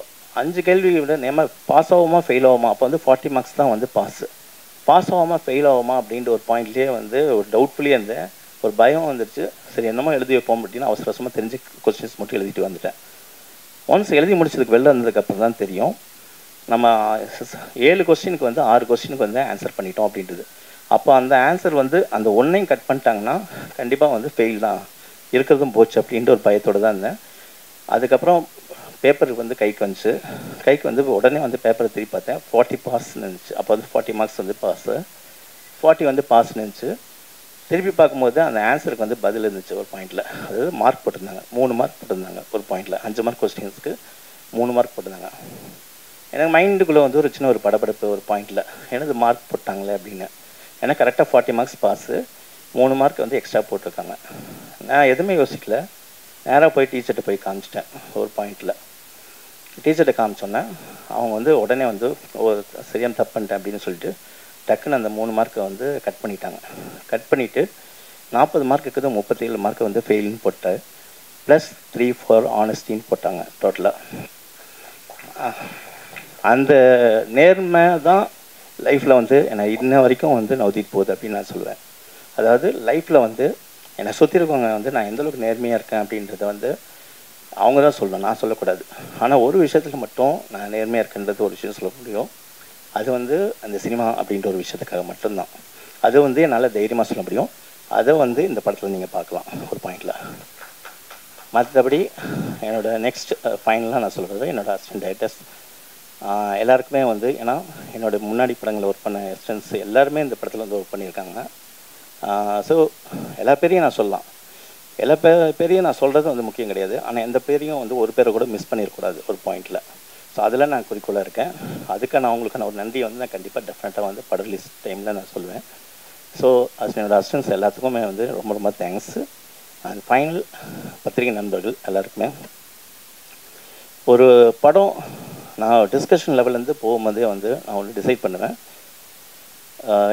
5 கேள்வி விட பாஸ் ஆகுமா ஃபெயில் ஆகுமா, அப்போ வந்து 40 மார்க்ஸ் தான் வந்து பாஸ் ஆகாமல் ஃபெயில் ஆகுமா அப்படின்ற ஒரு பாயிண்ட்லேயே வந்து ஒரு டவுட்ஃபுல்லியே இருந்தேன். ஒரு பயம் வந்துடுச்சு. சரி என்னமோ எழுதி வைப்போம் அப்படின்னு அவசரமாக தெரிஞ்சு கொஸ்டின்ஸ் மட்டும் எழுதிட்டு வந்துட்டேன். ஒன்ஸ் எழுதி முடிச்சதுக்கு வெளில வந்ததுக்கப்புறம் தான் தெரியும் நம்ம 7 கொஸ்டினுக்கு வந்து 6 கொஸ்டினுக்கு வந்து ஆன்சர் பண்ணிட்டோம் அப்படின்றது. அப்போ அந்த ஆன்சர் வந்து அந்த ஒன்றையும் கட் பண்ணிட்டாங்கன்னா கண்டிப்பாக வந்து ஃபெயில் தான், இருக்கிறதும் போச்சு அப்படின்ற ஒரு பயத்தோடு தான் இருந்தேன். அதுக்கப்புறம் பேப்பருக்கு வந்து கைக்கு வந்து உடனே வந்து பேப்பரை திருப்பி பார்த்தேன். 40 பாஸ்ன்னு இருந்துச்சு. அப்போ வந்து 40 மார்க்ஸ் வந்து பாஸு, 40 வந்து பாஸ்ன்னு இருந்துச்சு. திருப்பி பார்க்கும்போது அந்த ஆன்சருக்கு வந்து பதில் இருந்துச்சு ஒரு பாயிண்டில். அதாவது மார்க் போட்டிருந்தாங்க, 3 மார்க் போட்டிருந்தாங்க ஒரு பாயிண்டில். 5 மார்க் கொஸ்டின்ஸுக்கு 3 மார்க் போட்டிருந்தாங்க. எனக்கு மைண்டுக்குள்ளே வந்து ஒரு சின்ன ஒரு படபடப்பு ஒரு பாயிண்டில், எனது மார்க் போட்டாங்களே அப்படின்னு. ஏன்னா கரெக்டாக 40 மார்க்ஸ் பாஸு, 3 மார்க் வந்து எக்ஸ்ட்ரா போட்டிருக்காங்க. நான் எதுவுமே யோசிக்கல, நேராக போய் டீச்சர்கிட்ட போய் காமிச்சிட்டேன் ஒரு பாயிண்டில். டீச்சர்கிட்ட காமிச்சோன்னே அவங்க வந்து உடனே வந்து சரியான தப்பு பண்ணிட்டேன் அப்படின்னு சொல்லிட்டு டக்குன்னு அந்த 3 மார்க்கை வந்து கட் பண்ணிட்டாங்க. கட் பண்ணிவிட்டு 40 மார்க் இருக்குது, 37 மார்க்கு வந்து ஃபெயில்னு போட்டு ப்ளஸ் 3 ஃபார் ஆனஸ்டின்னு போட்டாங்க டோட்டலாக. அந்த நேர்மை தான் லைஃப்பில் வந்து என்னை இன்ன வரைக்கும் வந்து நவுத்திட்டு போகுது அப்படின்னு நான் சொல்லுவேன். அதாவது லைஃப்பில் வந்து என்னை சுற்றி இருக்கவங்க வந்து நான் எந்தளவுக்கு நேர்மையாக இருக்கேன் அப்படின்றத வந்து அவங்க தான் சொல்லணும், நான் சொல்லக்கூடாது. ஆனால் ஒரு விஷயத்தில் மட்டும் நான் நேர்மையாக இருக்கேன்றது ஒரு விஷயம் சொல்ல முடியும். அது வந்து அந்த சினிமா அப்படின்ற ஒரு விஷயத்துக்காக மட்டும்தான். அது வந்து என்னால் தைரியமாக சொல்ல முடியும். அதை வந்து இந்த படத்தில் நீங்கள் பார்க்கலாம் ஒரு பாயிண்டில். மற்றபடி என்னோடய நெக்ஸ்ட் ஃபைனலாக நான் சொல்கிறது என்னோடய அசிஸ்டன்ட் டைரக்டர்ஸ் எல்லாருக்குமே வந்து, ஏன்னா என்னோடய முன்னாடி படங்களில் ஒர்க் பண்ண அசிஸ்டன்ட்ஸ் எல்லாருமே இந்த படத்தில் வந்து ஒர்க் பண்ணியிருக்காங்க. ஸோ எல்லா பேரையும் நான் சொல்லலாம், எல்லா பேரையும் நான் சொல்கிறது வந்து முக்கியம் கிடையாது. ஆனால் எந்த பேரையும் வந்து ஒரு பேரை கூட மிஸ் பண்ணிடக்கூடாது ஒரு பாயிண்டில். ஸோ அதில் நான் குறிக்கோளாக இருக்கேன். அதுக்கு நான் அவங்களுக்கான ஒரு நன்றியை வந்து நான் கண்டிப்பாக டெஃபினட்டாக வந்து படம் ரிலீஸ் டைமில் நான் சொல்லுவேன். ஸோ என்னோடய அசிஸ்டன்ட்ஸ் எல்லாத்துக்குமே வந்து ரொம்ப ரொம்ப தேங்க்ஸு. அண்ட் ஃபைனல் பத்திரிகை நண்பர்கள் எல்லாருக்குமே, ஒரு படம் நான் டிஸ்கஷன் லெவல்லேருந்து போகும்போதே வந்து நான் ஒன்று டிசைட் பண்ணுவேன்.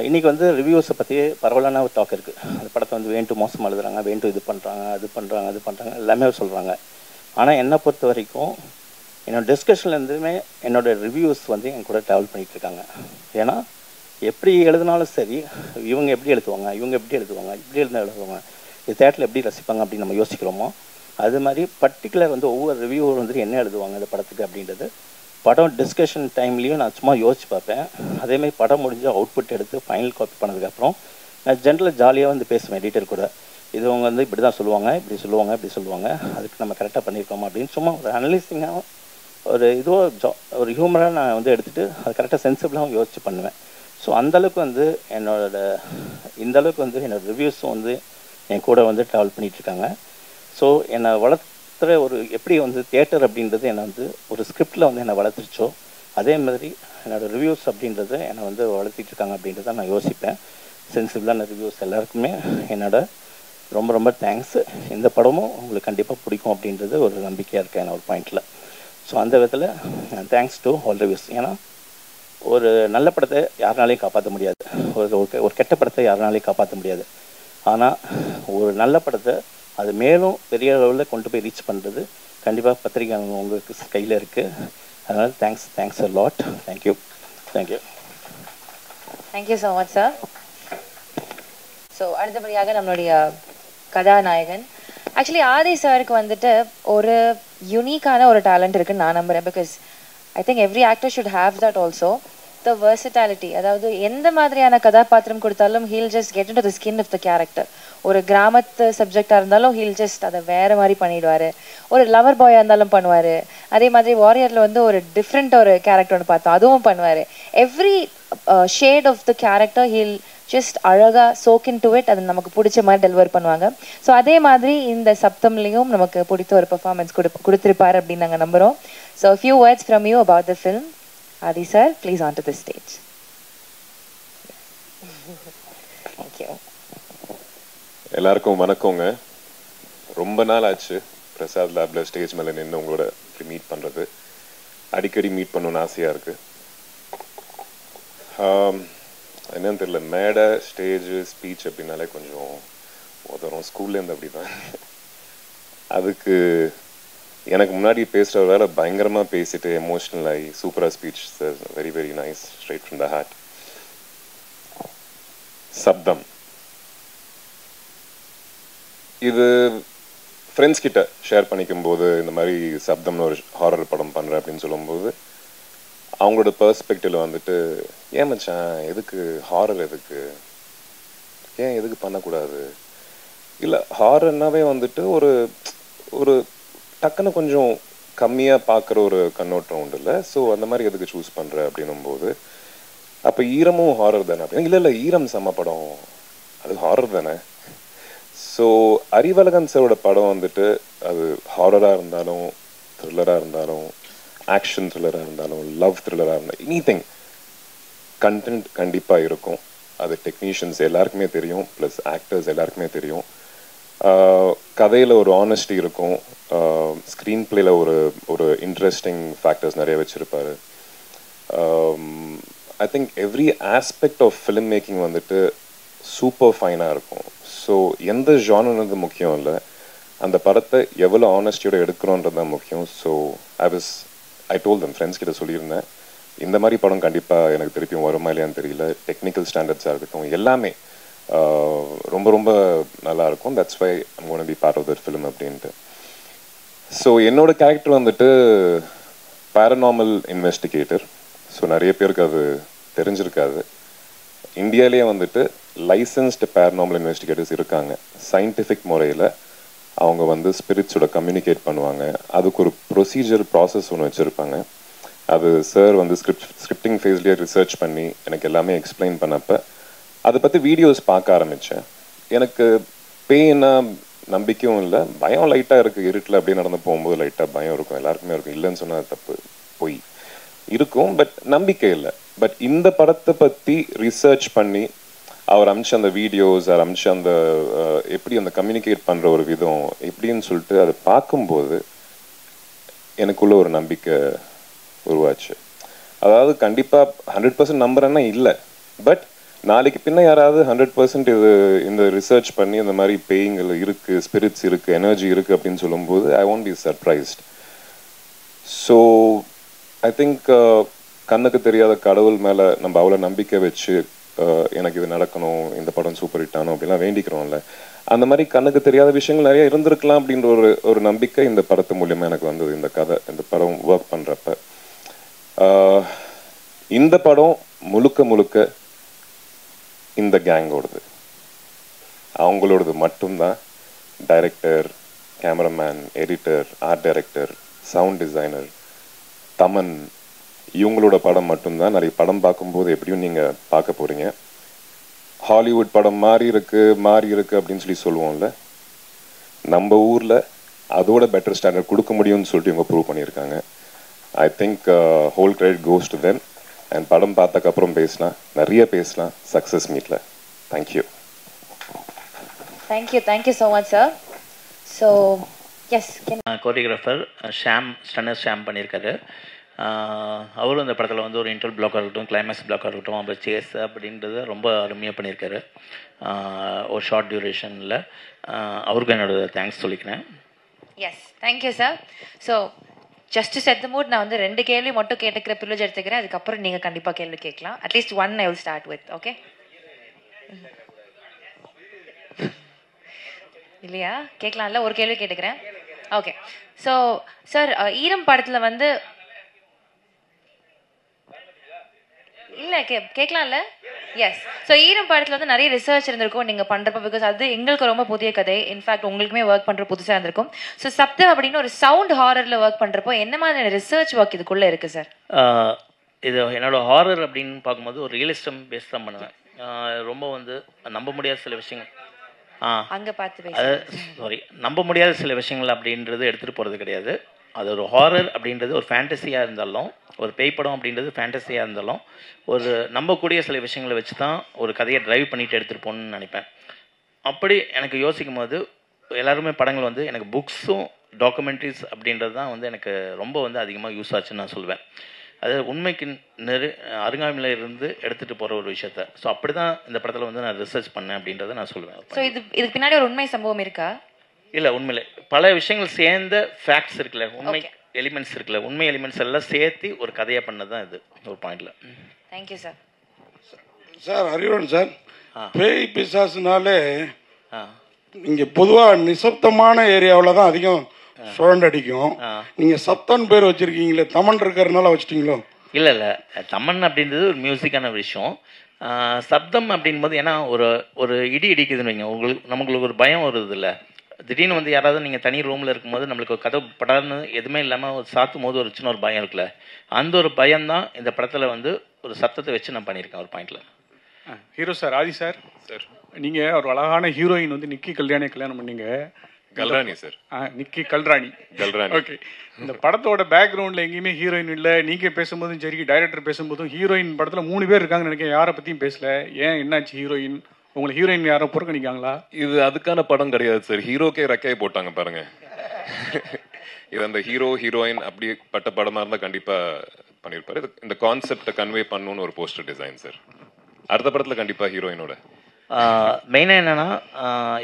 இன்றைக்கி வந்து ரிவ்யூஸை பற்றி பரவலான ஒரு டாக் இருக்குது. அந்த படத்தை வந்து வேண்டு மோசமாக எழுதுறாங்க, வேண்டு இது பண்ணுறாங்க, அது பண்ணுறாங்க எல்லாமே சொல்கிறாங்க. ஆனால் என்னை பொறுத்த வரைக்கும் என்னோடய டிஸ்கஷன்லேருந்துமே என்னோடய ரிவ்யூஸ் வந்து என் கூட ட்ராவல் பண்ணிகிட்ருக்காங்க. ஏன்னா எப்படி எழுதினாலும் சரி, இவங்க எப்படி எழுதுவாங்க, இவங்க எப்படி எழுதுவாங்க, இப்படி எழுதுவாங்க, இது தேட்டரில் எப்படி ரசிப்பாங்க அப்படின்னு நம்ம யோசிக்கிறோமோ, அது மாதிரி பர்டிகுலர் வந்து ஒவ்வொரு ரிவ்யூவர் வந்து என்ன எழுதுவாங்க இந்த படத்துக்கு அப்படின்றது படம் டிஸ்கஷன் டைம்லேயும் நான் சும்மா யோசிச்சு பார்ப்பேன். அதேமாதிரி படம் முடிஞ்சு அவுட்புட் எடுத்து ஃபைனல் காப்பி பண்ணதுக்கப்புறம் நான் ஜென்ரலாக ஜாலியாக வந்து பேசுவேன் எடிட்டர் கூட. இது அவங்க வந்து இப்படி தான் சொல்லுவாங்க, இப்படி சொல்லுவாங்க, அதுக்கு நம்ம கரெக்டாக பண்ணியிருக்கோமா அப்படின்னு சும்மா ஒரு அனலைசிங்காக ஒரு ஒரு ஹியூமராக நான் வந்து எடுத்துகிட்டு அது கரெக்டாக சென்சிபிளாகவும் யோசிச்சு பண்ணுவேன். ஸோ அந்தளவுக்கு வந்து இந்தளவுக்கு வந்து என்னோடய ரிவ்யூஸும் வந்து என் கூட வந்து ட்ராவல் பண்ணிகிட்ருக்காங்க. ஸோ என்னை வளர்த்துற ஒரு எப்படி வந்து தியேட்டர் அப்படின்றது என்னை வந்து ஒரு ஸ்கிரிப்டில் வந்து என்னை வளர்த்துருச்சோ, அதே மாதிரி என்னோடய ரிவ்யூஸ் அப்படின்றத என்னை வந்து வளர்த்திட்ருக்காங்க அப்படின்றத நான் யோசிப்பேன். சென்சிபிளான ரிவ்யூஸ் எல்லாருக்குமே என்னோட ரொம்ப ரொம்ப தேங்க்ஸு. இந்த படமும் உங்களுக்கு கண்டிப்பாக பிடிக்கும் அப்படின்றது ஒரு நம்பிக்கையாக இருக்கேன் என்ன ஒரு பாயிண்டில். ஸோ அந்த விதத்தில் தேங்க்ஸ் டு ஆல் ரிவ்யூஸ். ஏன்னா ஒரு நல்ல படத்தை யாருனாலையும் காப்பாற்ற முடியாது, ஒரு கெட்ட படத்தை யாருனாலையும் காப்பாற்ற முடியாது. ஆனால் ஒரு நல்ல படத்தை அது மேலும் பெரிய அளவில் கொண்டு போய் ரீச் பண்ணுறது கண்டிப்பாக பத்திரிகை உங்களுக்கு கையில் இருக்குது. அதனால் thanks a lot. Thank you. Thank you so much sir. So அடுத்தபடியாக நம்மளுடைய கதாநாயகன் ஆக்சுவலி ஆதி சாருக்கு வந்துட்டு ஒரு யூனிக்கான ஒரு டேலண்ட் இருக்குன்னு நான் நம்புகிறேன். Because I think every actor should have that also. The versatility. அதாவது எந்த மாதிரியான கதாபாத்திரம் கொடுத்தாலும் he'll just get into the skin of the character. ஒரு கிராமத்து சப்ஜெக்டாக இருந்தாலும் he'll just அதை வேறு மாதிரி பண்ணிடுவார். ஒரு லவர் பாயாக இருந்தாலும் பண்ணுவார். அதே மாதிரி வாரியரில் வந்து ஒரு டிஃப்ரெண்ட் ஒரு கேரக்டர் ஒன்று பார்த்தோம், அதுவும் பண்ணுவார். Every shade of the character he'll just அழகாக soak into it. அது நமக்கு பிடிச்ச மாதிரி டெலிவர் பண்ணுவாங்க. ஸோ அதே மாதிரி இந்த சப்தம்லேயும் நமக்கு பிடித்த ஒரு பெர்ஃபார்மன்ஸ் கொடுத்துருப்பார் அப்படின்னு நாங்கள் நம்புகிறோம். So a few words from you about the film. Adi sir, please onto the stage. Thank you. எல்லாருக்கும் வணக்கங்க. ரொம்ப நாள் ஆச்சு பிரசாத் லேப்ல ஸ்டேஜ் மேலே நின்று உங்களோட மீட் பண்ணுறது. அடிக்கடி மீட் பண்ணணும்னு ஆசையாக இருக்குது. என்னன்னு தெரியல, மேடை ஸ்டேஜு ஸ்பீச் அப்படின்னாலே கொஞ்சம் உதவும். ஸ்கூல்லேருந்து அப்படி தான். அதுக்கு எனக்கு முன்னாடி பேசுகிற வேலை பயங்கரமாக பேசிட்டு எமோஷ்னல் ஆகி சூப்பராக speech sir. Very very nice, straight from the heart. சப்தம் இது ஃப்ரெண்ட்ஸ் கிட்ட ஷேர் பண்ணிக்கும் போது இந்த மாதிரி சப்தம்னு ஒரு ஹாரர் படம் பண்ணுறேன் அப்படின்னு சொல்லும்போது அவங்களோட பெர்ஸ்பெக்டிவ்ல வந்துட்டு, ஏன் மச்சான் எதுக்கு ஹாரர், எதுக்கு பண்ணக்கூடாது, இல்லை ஹாரர்னாவே வந்துட்டு ஒரு டக்குன்னு கொஞ்சம் கம்மியாக பார்க்குற ஒரு கண்ணோட்டம் உண்டு இல்லை. ஸோ அந்த மாதிரி எதுக்கு சூஸ் பண்ணுற அப்படின்னும்போது, அப்போ ஈரமும் ஹாரர் தானே அப்படின்னு. இல்லை ஈரம் செம்ம படம், அது ஹாரர் தானே. ஸோ அறிவழகன் சாரோட படம் வந்துட்டு அது ஹாரராக இருந்தாலும் த்ரில்லராக இருந்தாலும் ஆக்ஷன் த்ரில்லராக இருந்தாலும் லவ் த்ரில்லராக இருந்தாலும் எனிதிங் கண்டென்ட் கண்டிப்பாக இருக்கும். அது டெக்னீஷியன்ஸ் எல்லாருக்குமே தெரியும், ப்ளஸ் ஆக்டர்ஸ் எல்லாருக்குமே தெரியும். கதையில் ஒரு ஆனஸ்டி இருக்கும், ஸ்க்ரீன் பிளேயில் ஒரு இன்ட்ரெஸ்டிங் ஃபேக்டர்ஸ் நிறைய வச்சுருப்பார். I think every aspect of film making வந்துட்டு சூப்பர் ஃபைனாக இருக்கும். ஸோ எந்த ஜானர்ன்றது முக்கியம் இல்லை, அந்த படத்தை எவ்வளோ ஆனஸ்டியோட எடுக்கிறோன்றது தான் முக்கியம். So I told them friends கிட்ட சொல்லியிருந்தேன், இந்த மாதிரி படம் கண்டிப்பாக எனக்கு திருப்பியும் வருமா இல்லையான்னு தெரியல. டெக்னிக்கல் ஸ்டாண்டர்ட்ஸாக இருக்கட்டும் எல்லாமே ரொம்ப ரொம்ப நல்லாயிருக்கும். That's why I'm gonna be part of that film அப்படின்ட்டு. ஸோ என்னோட கேரக்டர் வந்துட்டு பேரநார்மல் இன்வெஸ்டிகேட்டர். ஸோ நிறைய பேருக்கு அது தெரிஞ்சிருக்காது. இந்தியாவிலேயே வந்துட்டு லைசன்ஸ்டு பேரநார்மல் இன்வெஸ்டிகேட்டர்ஸ் இருக்காங்க. சயின்டிஃபிக் முறையில் அவங்க வந்து ஸ்பிரிட்ஸோட கம்யூனிகேட் பண்ணுவாங்க. அதுக்கு ஒரு ப்ரொசீஜர் ப்ராசஸ் ஒன்று வச்சுருப்பாங்க. அது சார் வந்து ஸ்கிரிப்டிங் ஃபேஸ்லேயே ரிசர்ச் பண்ணி எனக்கு எல்லாமே எக்ஸ்பிளைன் பண்ணப்போ அதை பற்றி வீடியோஸ் பார்க்க ஆரம்பித்தேன். எனக்கு பேய்னா நம்பிக்கையும் இல்லை, பயம் லைட்டாக இருக்குது. இருட்டில் அப்படியே நடந்து போகும்போது லைட்டாக பயம் இருக்கும், எல்லாருக்குமே இருக்கும். இல்லைன்னு சொன்னால் தப்பு, போய் இருக்கும், பட் நம்பிக்கை இல்லை. பட் இந்த படத்தை பற்றி ரிசர்ச் பண்ணி அவர் அமிச்ச அந்த வீடியோஸ், அவர் அமிச்ச அந்த எப்படி அந்த கம்யூனிகேட் பண்ணுற ஒரு விதம் எப்படின்னு சொல்லிட்டு அதை பார்க்கும்போது எனக்குள்ள ஒரு நம்பிக்கை உருவாச்சு. அதாவது கண்டிப்பாக 100% நம்புறேன்னா இல்லை, பட் நாளைக்கு பின்ன யாராவது 100% இது இந்த ரிசர்ச் பண்ணி இந்த மாதிரி பேய்கள் இருக்குது, ஸ்பிரிட்ஸ் இருக்குது, எனர்ஜி இருக்குது அப்படின்னு சொல்லும்போது I won't be surprised. So I think கண்ணுக்கு தெரியாத கடவுள் மேலே நம்ம அவ்வளோ நம்பிக்கை வச்சு எனக்கு இது நடக்கணும், இந்த படம் சூப்பர் ஹிட் ஆகணும் அப்படிலாம் வேண்டிக்கிறோம்ல, அந்த மாதிரி கண்ணுக்கு தெரியாத விஷயங்கள் நிறைய இருந்திருக்கலாம் அப்படின்ற ஒரு நம்பிக்கை இந்த படத்து மூலியமாக எனக்கு வந்தது. இந்த கதை, இந்த படம் ஒர்க் பண்ணுறப்ப இந்த படம் முழுக்க முழுக்க இந்த கேங்கோடது, அவங்களோடது மட்டும்தான். Director, cameraman, editor, art director, sound designer, Thaman, இவங்களோட படம் மட்டும்தான். நிறைய படம் பார்க்கும்போது எப்படியும் நீங்கள் பார்க்க போகிறீங்க. ஹாலிவுட் படம் மாறி இருக்கு அப்படின்னு சொல்லுவோம்ல, நம்ம ஊரில் அதோட பெட்டர் ஸ்டாண்டர்ட் கொடுக்க முடியும்னு சொல்லிட்டு இவங்க ப்ரூவ் பண்ணியிருக்காங்க. I think whole credit goes to them. And படம் பார்த்ததுக்கப்புறம் நிறைய பேசலாம் சக்ஸஸ் மீட்டில். Thank you. Thank you so much sir. So yes, choreographer Stunner Sam பண்ணியிருக்காரு. அவரும் இந்த படத்தில் வந்து ஒரு இன்டர் பிளாக்காக இருக்கட்டும், கிளைமேக்ஸ் பிளாக்காக இருக்கட்டும், அப்புறம் சேஸ் அப்படின்றது ரொம்ப அருமையாக பண்ணியிருக்காரு ஒரு ஷார்ட் டியூரேஷனில். அவருக்கும் என்னோட தேங்க்ஸ் சொல்லிக்கிறேன். Yes, thank you sir. So just to set the mood, நான் வந்து 2 கேள்வி மட்டும் கேட்டுக்கிற ப்ரிவிலேஜ் எடுத்துக்கிறேன். அதுக்கப்புறம் நீங்கள் கண்டிப்பாக கேள்வி கேட்கலாம். At least 1 I will start with. Okay இல்லையா? கேட்கலாம்ல? ஒரு கேள்வி கேட்டுக்கிறேன். ஓகே. ஸோ சார், ஈரம் படத்தில் வந்து இல்லை கேட்கலாம்ல? எஸ். ஸோ ஈரம் படத்தில் வந்து நிறைய ரிசர்ச் இருந்திருக்கும் நீங்கள் பண்ணுறப்ப, பிகாஸ் அது எங்களுக்கு ரொம்ப புதிய கதை. இன்ஃபேக்ட் உங்களுக்குமே ஒர்க் பண்ணுற புதுசாக இருந்திருக்கும். ஸோ சப்தம் அப்படின்னு ஒரு சவுண்ட் ஹாரரில் ஒர்க் பண்ணுறப்போ என்ன மாதிரியான ரிசர்ச் ஒர்க் இதுக்குள்ளே இருக்குது சார்? இது என்னோட ஹாரர் அப்படின்னு பார்க்கும்போது ஒரு ரியலிஸ்டம் பேஸ் தான் பண்ணுவேன். ரொம்ப வந்து நம்ப முடியாத சில விஷயங்கள் அங்கே பார்த்து சாரி நம்ப முடியாத சில விஷயங்கள் அப்படின்றது எடுத்துகிட்டு போகிறது கிடையாது. அது ஒரு ஹாரர் அப்படின்றது ஒரு ஃபேண்டஸியாக இருந்தாலும், ஒரு பேய் படம் அப்படின்றது ஃபேண்டஸியாக இருந்தாலும், ஒரு நம்பக்கூடிய சில விஷயங்களை வச்சு தான் ஒரு கதையை ட்ரைவ் பண்ணிட்டு எடுத்துகிட்டு போகணுன்னு நினைப்பேன். அப்படி எனக்கு யோசிக்கும் போது எல்லாருமே படங்கள் வந்து எனக்கு புக்ஸும் டாக்குமெண்ட்ரிஸ் அப்படின்றது தான் வந்து எனக்கு ரொம்ப வந்து அதிகமாக யூஸ் ஆச்சுன்னு நான் சொல்வேன். அது உண்மைக்கு அருங்காமையில் இருந்து எடுத்துகிட்டு போகிற ஒரு விஷயத்த. ஸோ அப்படி தான் இந்த படத்தில் வந்து நான் ரிசர்ச் பண்ணேன் அப்படின்றத நான் சொல்லுவேன். ஸோ இதுக்கு பின்னாடி ஒரு உண்மை சம்பவம் இருக்கா? இல்லை, உண்மையிலே பல விஷயங்கள் சேர்ந்த ஃபேக்ட்ஸ் இருக்குல்ல, உண்மை எலிமெண்ட்ஸ் இருக்குல்ல, உண்மை எலிமெண்ட்ஸ் எல்லாம் சேர்த்து ஒரு கதையாக பண்ணது தான் இது ஒரு பாயிண்டில். Thank you sir. சார் அறிவன் சார், பேய் பிசாசுனாலே இங்கே பொதுவாக நிசப்தமான ஏரியாவில் தான் அதிகம் சுழண்டடிக்கும். நீங்கள் சப்தன் பேர் வச்சுருக்கீங்களே, தமன் இருக்கிறதுனால வச்சுட்டீங்களோ? இல்லை இல்லை, தமன் அப்படின்றது ஒரு மியூசிக்கான விஷயம். சப்தம் அப்படின்போது ஏன்னா ஒரு இடி இடிக்குதுன்னு வைங்க, நமக்கு ஒரு பயம் வருது இல்லை. திடீர்னு வந்து யாராவது நீங்கள் தனி ரூமில் இருக்கும்போது நம்மளுக்கு ஒரு கதவு படாதுன்னு எதுவுமே இல்லாமல் சாத்தும் போது ஒரு சின்ன ஒரு பயம் இருக்குல்ல, அந்த ஒரு பயம்தான் இந்த படத்தில் வந்து ஒரு சத்தத்தை வச்சு நான் பண்ணியிருக்கேன் ஒரு பாயிண்டில். ஹீரோ சார், ஆதி சார், நீங்கள் ஒரு அழகான ஹீரோயின் வந்து நிக்கி கல்யாணியை கல்யாணம் பண்ணீங்க. கல்ராணி சார். நிக்கி கல்ராணி. ஓகே. இந்த படத்தோட பேக்ரவுண்டில் எங்கேயுமே ஹீரோயின் இல்லை. நீங்கள் பேசும்போதும் சரி, டைரக்டர் பேசும்போதும் ஹீரோயின் படத்தில் 3 பேர் இருக்காங்கன்னு நினைக்கிறேன். யாரை பற்றியும் பேசல. ஏன், என்னாச்சு? ஹீரோயின் உங்களுக்கு ஹீரோயின் யாரோ புறக்கணிக்காங்களா? இது அதுக்கான படம் கிடையாது சார். ஹீரோக்கே ரெக்கையை போட்டாங்க பாருங்க. இது அந்த ஹீரோ ஹீரோயின் அப்படிப்பட்ட படமாக இருந்தால் கண்டிப்பாக பண்ணியிருப்பாரு. இந்த கான்செப்டை கன்வே பண்ணணும்னு ஒரு போஸ்டர் டிசைன் சார். அடுத்த படத்தில் கண்டிப்பாக ஹீரோயினோட மெயினாக என்னென்னா,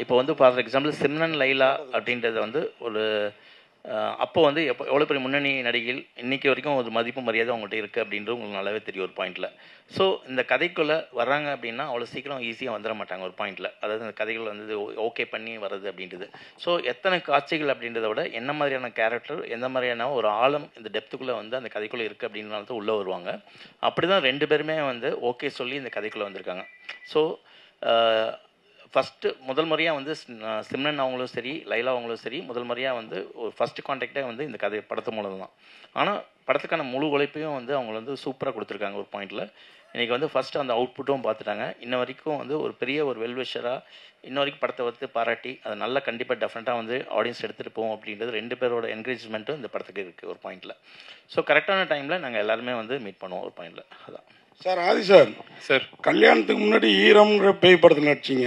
இப்போ வந்து ஃபார் எக்ஸாம்பிள் சிம்ரன் லைலா அப்படின்றது வந்து அப்போ வந்து எவ்வளோ பெரிய முன்னணி நடிகைகள் இன்றைக்கி வரைக்கும் ஒரு மதிப்பு மரியாதை அவங்கள்ட்ட இருக்குது அப்படின்றது உங்களுக்கு நல்லாவே தெரியும் ஒரு பாயிண்டில். ஸோ இந்த கதைக்குள்ளே வர்றாங்க அப்படின்னா அவ்வளோ சீக்கிரம் ஈஸியாக வந்துட மாட்டாங்க ஒரு பாயிண்டில். அதாவது இந்த கதைகள் வந்து ஓகே பண்ணி வர்றது அப்படின்றது. ஸோ எத்தனை காட்சிகள் அப்படின்றத விட என்ன மாதிரியான கேரக்டர், எந்த மாதிரியான ஒரு ஆழம் இந்த டெப்த்துக்குள்ளே வந்து அந்த கதைக்குள்ளே இருக்குது அப்படின்றத உள்ளே வருவாங்க. அப்படி தான் 2 பேருமே வந்து ஓகே சொல்லி இந்த கதைக்குள்ளே வந்திருக்காங்க. ஸோ ஃபஸ்ட்டு முதல் முறையாக வந்து சிம்ரன் அவங்களும் சரி, லைலா அவங்களும் சரி, முதல் முறையாக வந்து ஒரு ஃபஸ்ட்டு கான்டாக்டே வந்து இந்த கதை படத்து மூலம் தான். ஆனால் படத்துக்கான முழு உழைப்பையும் வந்து அவங்க வந்து சூப்பராக கொடுத்துருக்காங்க ஒரு பாயிண்டில். இன்றைக்கி வந்து ஃபஸ்ட்டு அந்த அவுட்புட்டும் பார்த்துட்டாங்க. இன்ன வரைக்கும் வந்து ஒரு பெரிய ஒரு வெல்விஷராக இன்ன வரைக்கும் படத்தை வந்து பாராட்டி அதை நல்லா கண்டிப்பாக டெஃபினட்டாக வந்து ஆடியன்ஸ் எடுத்துகிட்டு போவோம் அப்படின்றது 2 பேரோட என்கரேஜ்மெண்ட்டும் இந்த படத்துக்கு இருக்குது ஒரு பாயிண்டில். ஸோ கரெக்டான டைமில் நாங்கள் எல்லாருமே வந்து மீட் பண்ணுவோம் ஒரு பாயிண்டில். அதான் சார். ஆதி சார், சார் கல்யாணத்துக்கு முன்னாடி ஈரம்ங்கிற பேய் படத்தில் நடிச்சிங்க,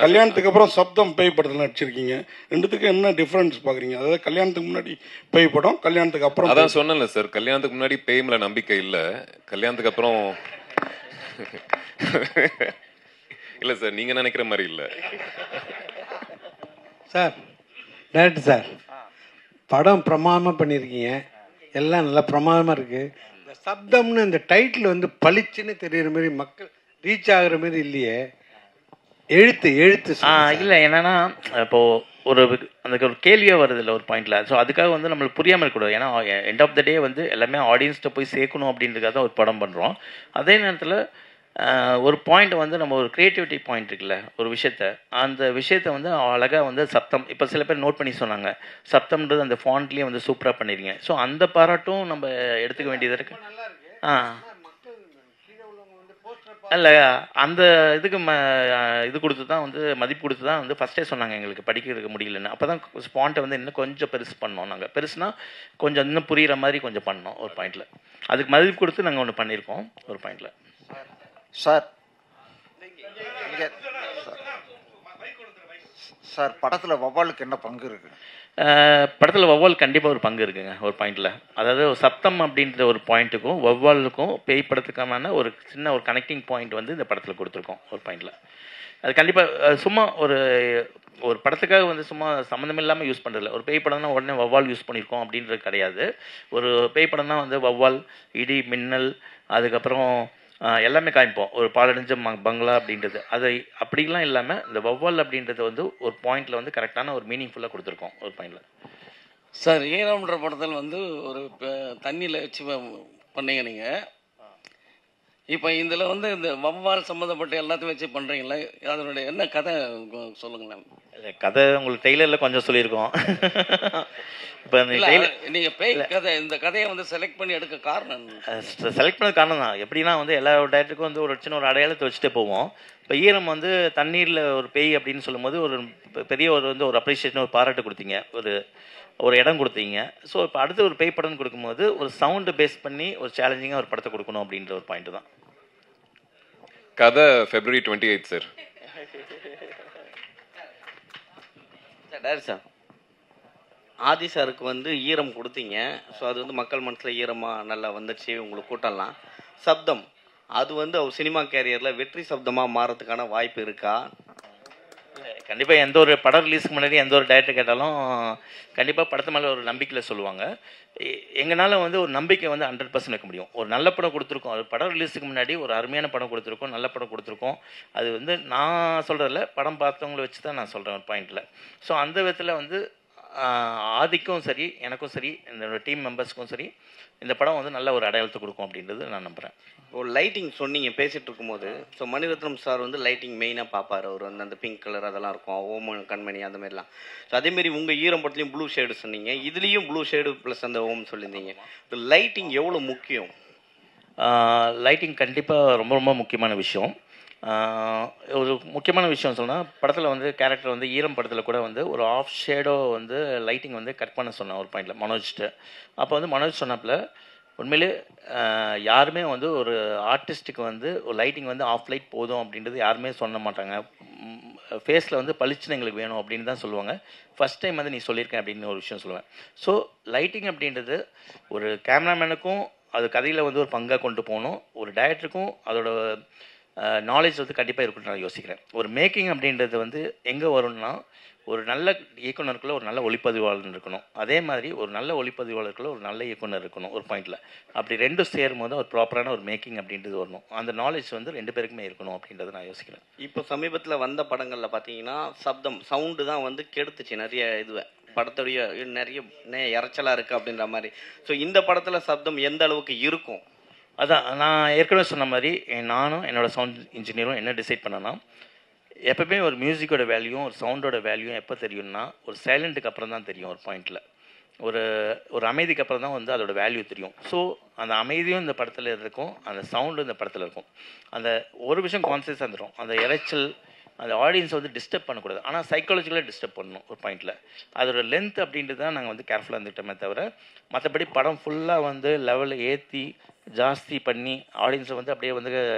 கல்யாணத்துக்கு அப்புறம் சப்தம் பேய் படத்தில் நடிச்சிருக்கீங்க. ரெண்டுத்துக்கும் என்ன டிஃப்ரென்ஸ் பார்க்குறீங்க? அதாவது கல்யாணத்துக்கு முன்னாடி பேய் படம், கல்யாணத்துக்கு அப்புறம். அதான் சொன்னேன்ல சார், கல்யாணத்துக்கு முன்னாடி பேய் மேல நம்பிக்கை இல்லை, கல்யாணத்துக்கு அப்புறம் இல்லை சார், நீங்கள் நினைக்கிற மாதிரி இல்லை சார். டேரக்டர் சார், படம் பிரமாதமாக பண்ணியிருக்கீங்க, எல்லாம் நல்லா பிரமாதமாக இருக்குது. இந்த சப்தம்னு இந்த டைட்டில் வந்து பளிச்சுன்னு தெரிகிற மாதிரி மக்கள் ரீச் ஆகிற மாதிரி இல்லையே. எழுத்து இல்லை, என்னன்னா இப்போது அந்த ஒரு கேள்வியாக வருது இல்லை ஒரு பாயிண்டில். ஸோ அதுக்காக வந்து நம்மளுக்கு புரியாமல் இருக்கக்கூடாது. ஏன்னா எண்ட் ஆஃப் த டே வந்து எல்லாமே ஆடியன்ஸ்கிட்ட போய் சேர்க்கணும் அப்படின்றதுக்காக தான் ஒரு படம் பண்ணுறோம். அதே நேரத்தில் ஒரு பாயிண்ட் வந்து நம்ம ஒரு க்ரியேட்டிவிட்டி பாயிண்ட் இருக்குல்ல ஒரு விஷயத்த, அந்த விஷயத்த வந்து அழகாக வந்து சப்தம், இப்போ சில பேர் நோட் பண்ணி சொன்னாங்க சப்தம்ன்றது அந்த ஃபாண்ட்லேயே வந்து சூப்பராக பண்ணிடுங்க. ஸோ அந்த பாராட்டும் நம்ம எடுத்துக்க வேண்டியது இருக்கு. இல்லை, அந்த இதுக்கு இது கொடுத்து தான் வந்து மதிப்பு கொடுத்து தான் வந்து ஃபஸ்ட்டே சொன்னாங்க எங்களுக்கு படிக்கிறதுக்கு முடியலன்னு. அப்போ தான் ஸ்பாண்ட்டை வந்து இன்னும் கொஞ்சம் பெருசு பண்ணோம். நாங்கள் பெருசுனா கொஞ்சம் இன்னும் புரிகிற மாதிரி கொஞ்சம் பண்ணோம் ஒரு பாயிண்டில். அதுக்கு மதிப்பு கொடுத்து நாங்கள் ஒன்று பண்ணியிருக்கோம் ஒரு பாயிண்டில். சார் சார், படத்தில் வவ்வாலுக்கு என்ன பங்கு இருக்குது? படத்தில் வவ்வால் கண்டிப்பாக ஒரு பங்கு இருக்குங்க ஒரு பாயிண்டில். அதாவது சப்தம் அப்படின்ற ஒரு பாயிண்ட்டுக்கும் வவ்வாலுக்கும் பேய் படத்துக்கான ஒரு சின்ன ஒரு கனெக்டிங் பாயிண்ட் வந்து இந்த படத்தில் கொடுத்துருக்கோம் ஒரு பாயிண்டில். அது கண்டிப்பாக சும்மா ஒரு படத்துக்காக வந்து சும்மா சம்மந்தம் இல்லாமல் யூஸ் பண்ணுறதில்ல. ஒரு பேய் படம்னா உடனே வவ்வால் யூஸ் பண்ணியிருக்கோம் அப்படின்றது கிடையாது. ஒரு பேய் படம் தான் வந்து வவ்வால், இடி, மின்னல், அதுக்கப்புறம் எல்லாமே காமிப்போம். ஒரு பாலடைஞ்ச பங்களா அப்படின்றது அது அப்படிலாம் இல்லாமல் இந்த வவ்வால் அப்படின்றது வந்து ஒரு பாயிண்டில் வந்து கரெக்டான ஒரு மீனிங்ஃபுல்லாக கொடுத்துருக்கோம் ஒரு பாயிண்டில். சார், ஈரம்ன்ற படத்தில் வந்து ஒரு தண்ணியில் வச்சு பண்ணீங்க நீங்கள். இப்போ இதில் வந்து இந்த வவ்வால் சம்மந்தப்பட்ட எல்லாத்தையும் வச்சு பண்ணுறீங்களா? அதனுடைய என்ன கதை சொல்லுங்களேன். கதை உங்களுக்கு டெய்லரில் கொஞ்சம் சொல்லியிருக்கோம். இப்போ நீங்கள் பேய் கதை, இந்த கதையை வந்து செலக்ட் பண்ணி எடுக்க காரணம் செலக்ட் பண்ண காரணம் தான். எப்படின்னா வந்து எல்லா டேரக்டருக்கும் வந்து ஒரு சின்ன ஒரு அடையாளத்தை வச்சுட்டே போவோம். இப்போ ஈரம் வந்து தண்ணீரில் ஒரு பேய் அப்படின்னு சொல்லும்போது ஒரு பெரிய ஒரு அப்ரிஷியேஷன், ஒரு பாராட்டு கொடுத்தீங்க, ஒரு இடம் கொடுத்தீங்க. ஸோ இப்போ அடுத்து ஒரு பேய் படம் கொடுக்கும்போது ஒரு சவுண்டு பேஸ் பண்ணி ஒரு சேலஞ்சிங்காக ஒரு படத்தை கொடுக்கணும் அப்படின்ற ஒரு பாயிண்ட் தான். கதை February 28 சார். டேரக்டர் சார், ஆதி சாருக்கு வந்து ஈரம் கொடுத்தீங்க. ஸோ அது வந்து மக்கள் மனசில் ஈரமாக நல்லா வந்துடுச்சு உங்களுக்கு கூட்டம்லாம். சப்தம் அது வந்து அவர் சினிமா கேரியரில் வெற்றி சப்தமாக மாறதுக்கான வாய்ப்பு இருக்கா? கண்டிப்பாக எந்த ஒரு படம் ரிலீஸ்க்கு முன்னாடி எந்த ஒரு டைரக்டர் கேட்டாலும் கண்டிப்பாக படத்து மேலே ஒரு நம்பிக்கையில் சொல்லுவாங்க. எங்களால் வந்து ஒரு நம்பிக்கை வந்து 100% வைக்க முடியும். ஒரு நல்ல படம் கொடுத்துருக்கோம், அது படம் ரிலீஸுக்கு முன்னாடி ஒரு அருமையான படம் கொடுத்துருக்கோம், நல்ல படம் கொடுத்துருக்கோம். அது வந்து நான் சொல்கிறதில்ல, படம் பார்த்தவங்களை வச்சு தான் நான் சொல்கிறேன் ஒரு பாயிண்டில். ஸோ அந்த விதத்தில் வந்து ஆதிக்கும் சரி, எனக்கும் சரி, இந்த டீம் மெம்பர்ஸ்க்கும் சரி, இந்த படம் வந்து நல்ல ஒரு அடையாளத்தை கொடுக்கும் அப்படின்றது நான் நம்புகிறேன். ஒரு லைட்டிங் சொன்னீங்க பேசிகிட்டு இருக்கும்போது. ஸோ மணிரத்னம் சார் வந்து லைட்டிங் மெயினாக பார்ப்பார். அவர் வந்து அந்த பிங்க் கலர் அதெல்லாம் இருக்கும், ஓம் கண்மணி அந்த மாதிரிலாம். ஸோ அதேமாரி உங்கள் ஈரம் படத்துலையும் ப்ளூ ஷேடு சொன்னீங்க, இதுலேயும் ப்ளூ ஷேடு ப்ளஸ் அந்த ஓம் சொல்லியிருந்தீங்க. லைட்டிங் எவ்வளோ முக்கியம்? லைட்டிங் கண்டிப்பாக ரொம்ப ரொம்ப முக்கியமான விஷயம். ஒரு முக்கியமான விஷயம் சொன்னால், படத்தில் வந்து கேரக்டர் வந்து ஈரம் படத்தில் கூட வந்து ஒரு ஆஃப் ஷேடோ வந்து லைட்டிங் வந்து கட் பண்ண சொன்னேன் ஒரு பாயிண்டில் மனோஜ்ட்டு. அப்போ வந்து மனோஜ் சொன்னப்பில் உண்மையிலே யாருமே வந்து ஒரு ஆர்டிஸ்ட்டுக்கு வந்து ஒரு லைட்டிங் வந்து ஆஃப் லைட் போதும் அப்படின்றது யாருமே சொல்ல மாட்டாங்க. ஃபேஸில் வந்து பளிச்சுன்னு எங்களுக்கு வேணும் அப்படின்னு தான் சொல்லுவாங்க. ஃபஸ்ட் டைம் வந்து நீ சொல்லியிருக்கேன் அப்படின்னு ஒரு விஷயம் சொல்லுவேன். ஸோ லைட்டிங் அப்படின்றது ஒரு கேமராமேனுக்கும் அது கதையில் வந்து ஒரு பங்காக கொண்டு போகணும், ஒரு டைரக்டருக்கும் அதோட நாலேஜ் வந்து கண்டிப்பாக இருக்குன்னு நான் யோசிக்கிறேன். ஒரு மேக்கிங் அப்படின்றது வந்து எங்கே வரும்னா, ஒரு நல்ல இயக்குனருக்குள்ள ஒரு நல்ல ஒளிப்பதிவாளர் இருக்கணும், அதே மாதிரி ஒரு நல்ல ஒளிப்பதிவாளருக்குள்ள ஒரு நல்ல இயக்குனர் இருக்கணும் ஒரு பாயிண்டில். அப்படி ரெண்டும் சேரும்போது ஒரு ப்ராப்பரான ஒரு மேக்கிங் அப்படின்றது வரணும். அந்த நாலேஜ் வந்து 2 பேருக்குமே இருக்கணும் அப்படின்றத நான் யோசிக்கிறேன். இப்போ சமீபத்தில் வந்த படங்களில் பார்த்தீங்கன்னா சவுண்டு தான் வந்து கெடுத்துச்சு நிறைய இதுவை, படத்துடைய நிறைய இறைச்சலாக இருக்குது அப்படின்ற மாதிரி. ஸோ இந்த படத்தில் சப்தம் எந்த அளவுக்கு இருக்கும்? அதான் நான் ஏற்கனவே சொன்ன மாதிரி நானும் என்னோடய சவுண்ட் இன்ஜினியரும் என்ன டிசைட் பண்ணோன்னா, எப்போவுமே ஒரு மியூசிக்கோட வேல்யூவும் ஒரு சவுண்டோட வேல்யூவும் எப்போ தெரியும்னா ஒரு சைலண்ட்டுக்கு அப்புறம் தான் தெரியும். ஒரு பாயிண்டில் ஒரு அமைதிக்கு அப்புறம் தான் வந்து அதோட வேல்யூ தெரியும். ஸோ அந்த அமைதியும் இந்த படத்தில் இருக்கும், அந்த சவுண்டும் இந்த படத்தில் இருக்கும். அந்த ஒரு விஷயம் கான்சியஸாக இருந்துடும், அந்த இறைச்சல் அந்த ஆடியன்ஸை வந்து டிஸ்டர்ப் பண்ணக்கூடாது, ஆனால் சைக்காலஜிக்கலாக டிஸ்டர்ப் பண்ணணும் ஒரு பாயிண்டில். அதோட லென்த் அப்படின்றது தான் நாங்கள் வந்து கேர்ஃபுல்லாக இருந்துக்கிட்டோமே தவிர, மற்றபடி படம் ஃபுல்லாக வந்து லெவலில் ஏற்றி ஜாஸ்தி பண்ணி ஆடியன்ஸை வந்து அப்படியே வந்து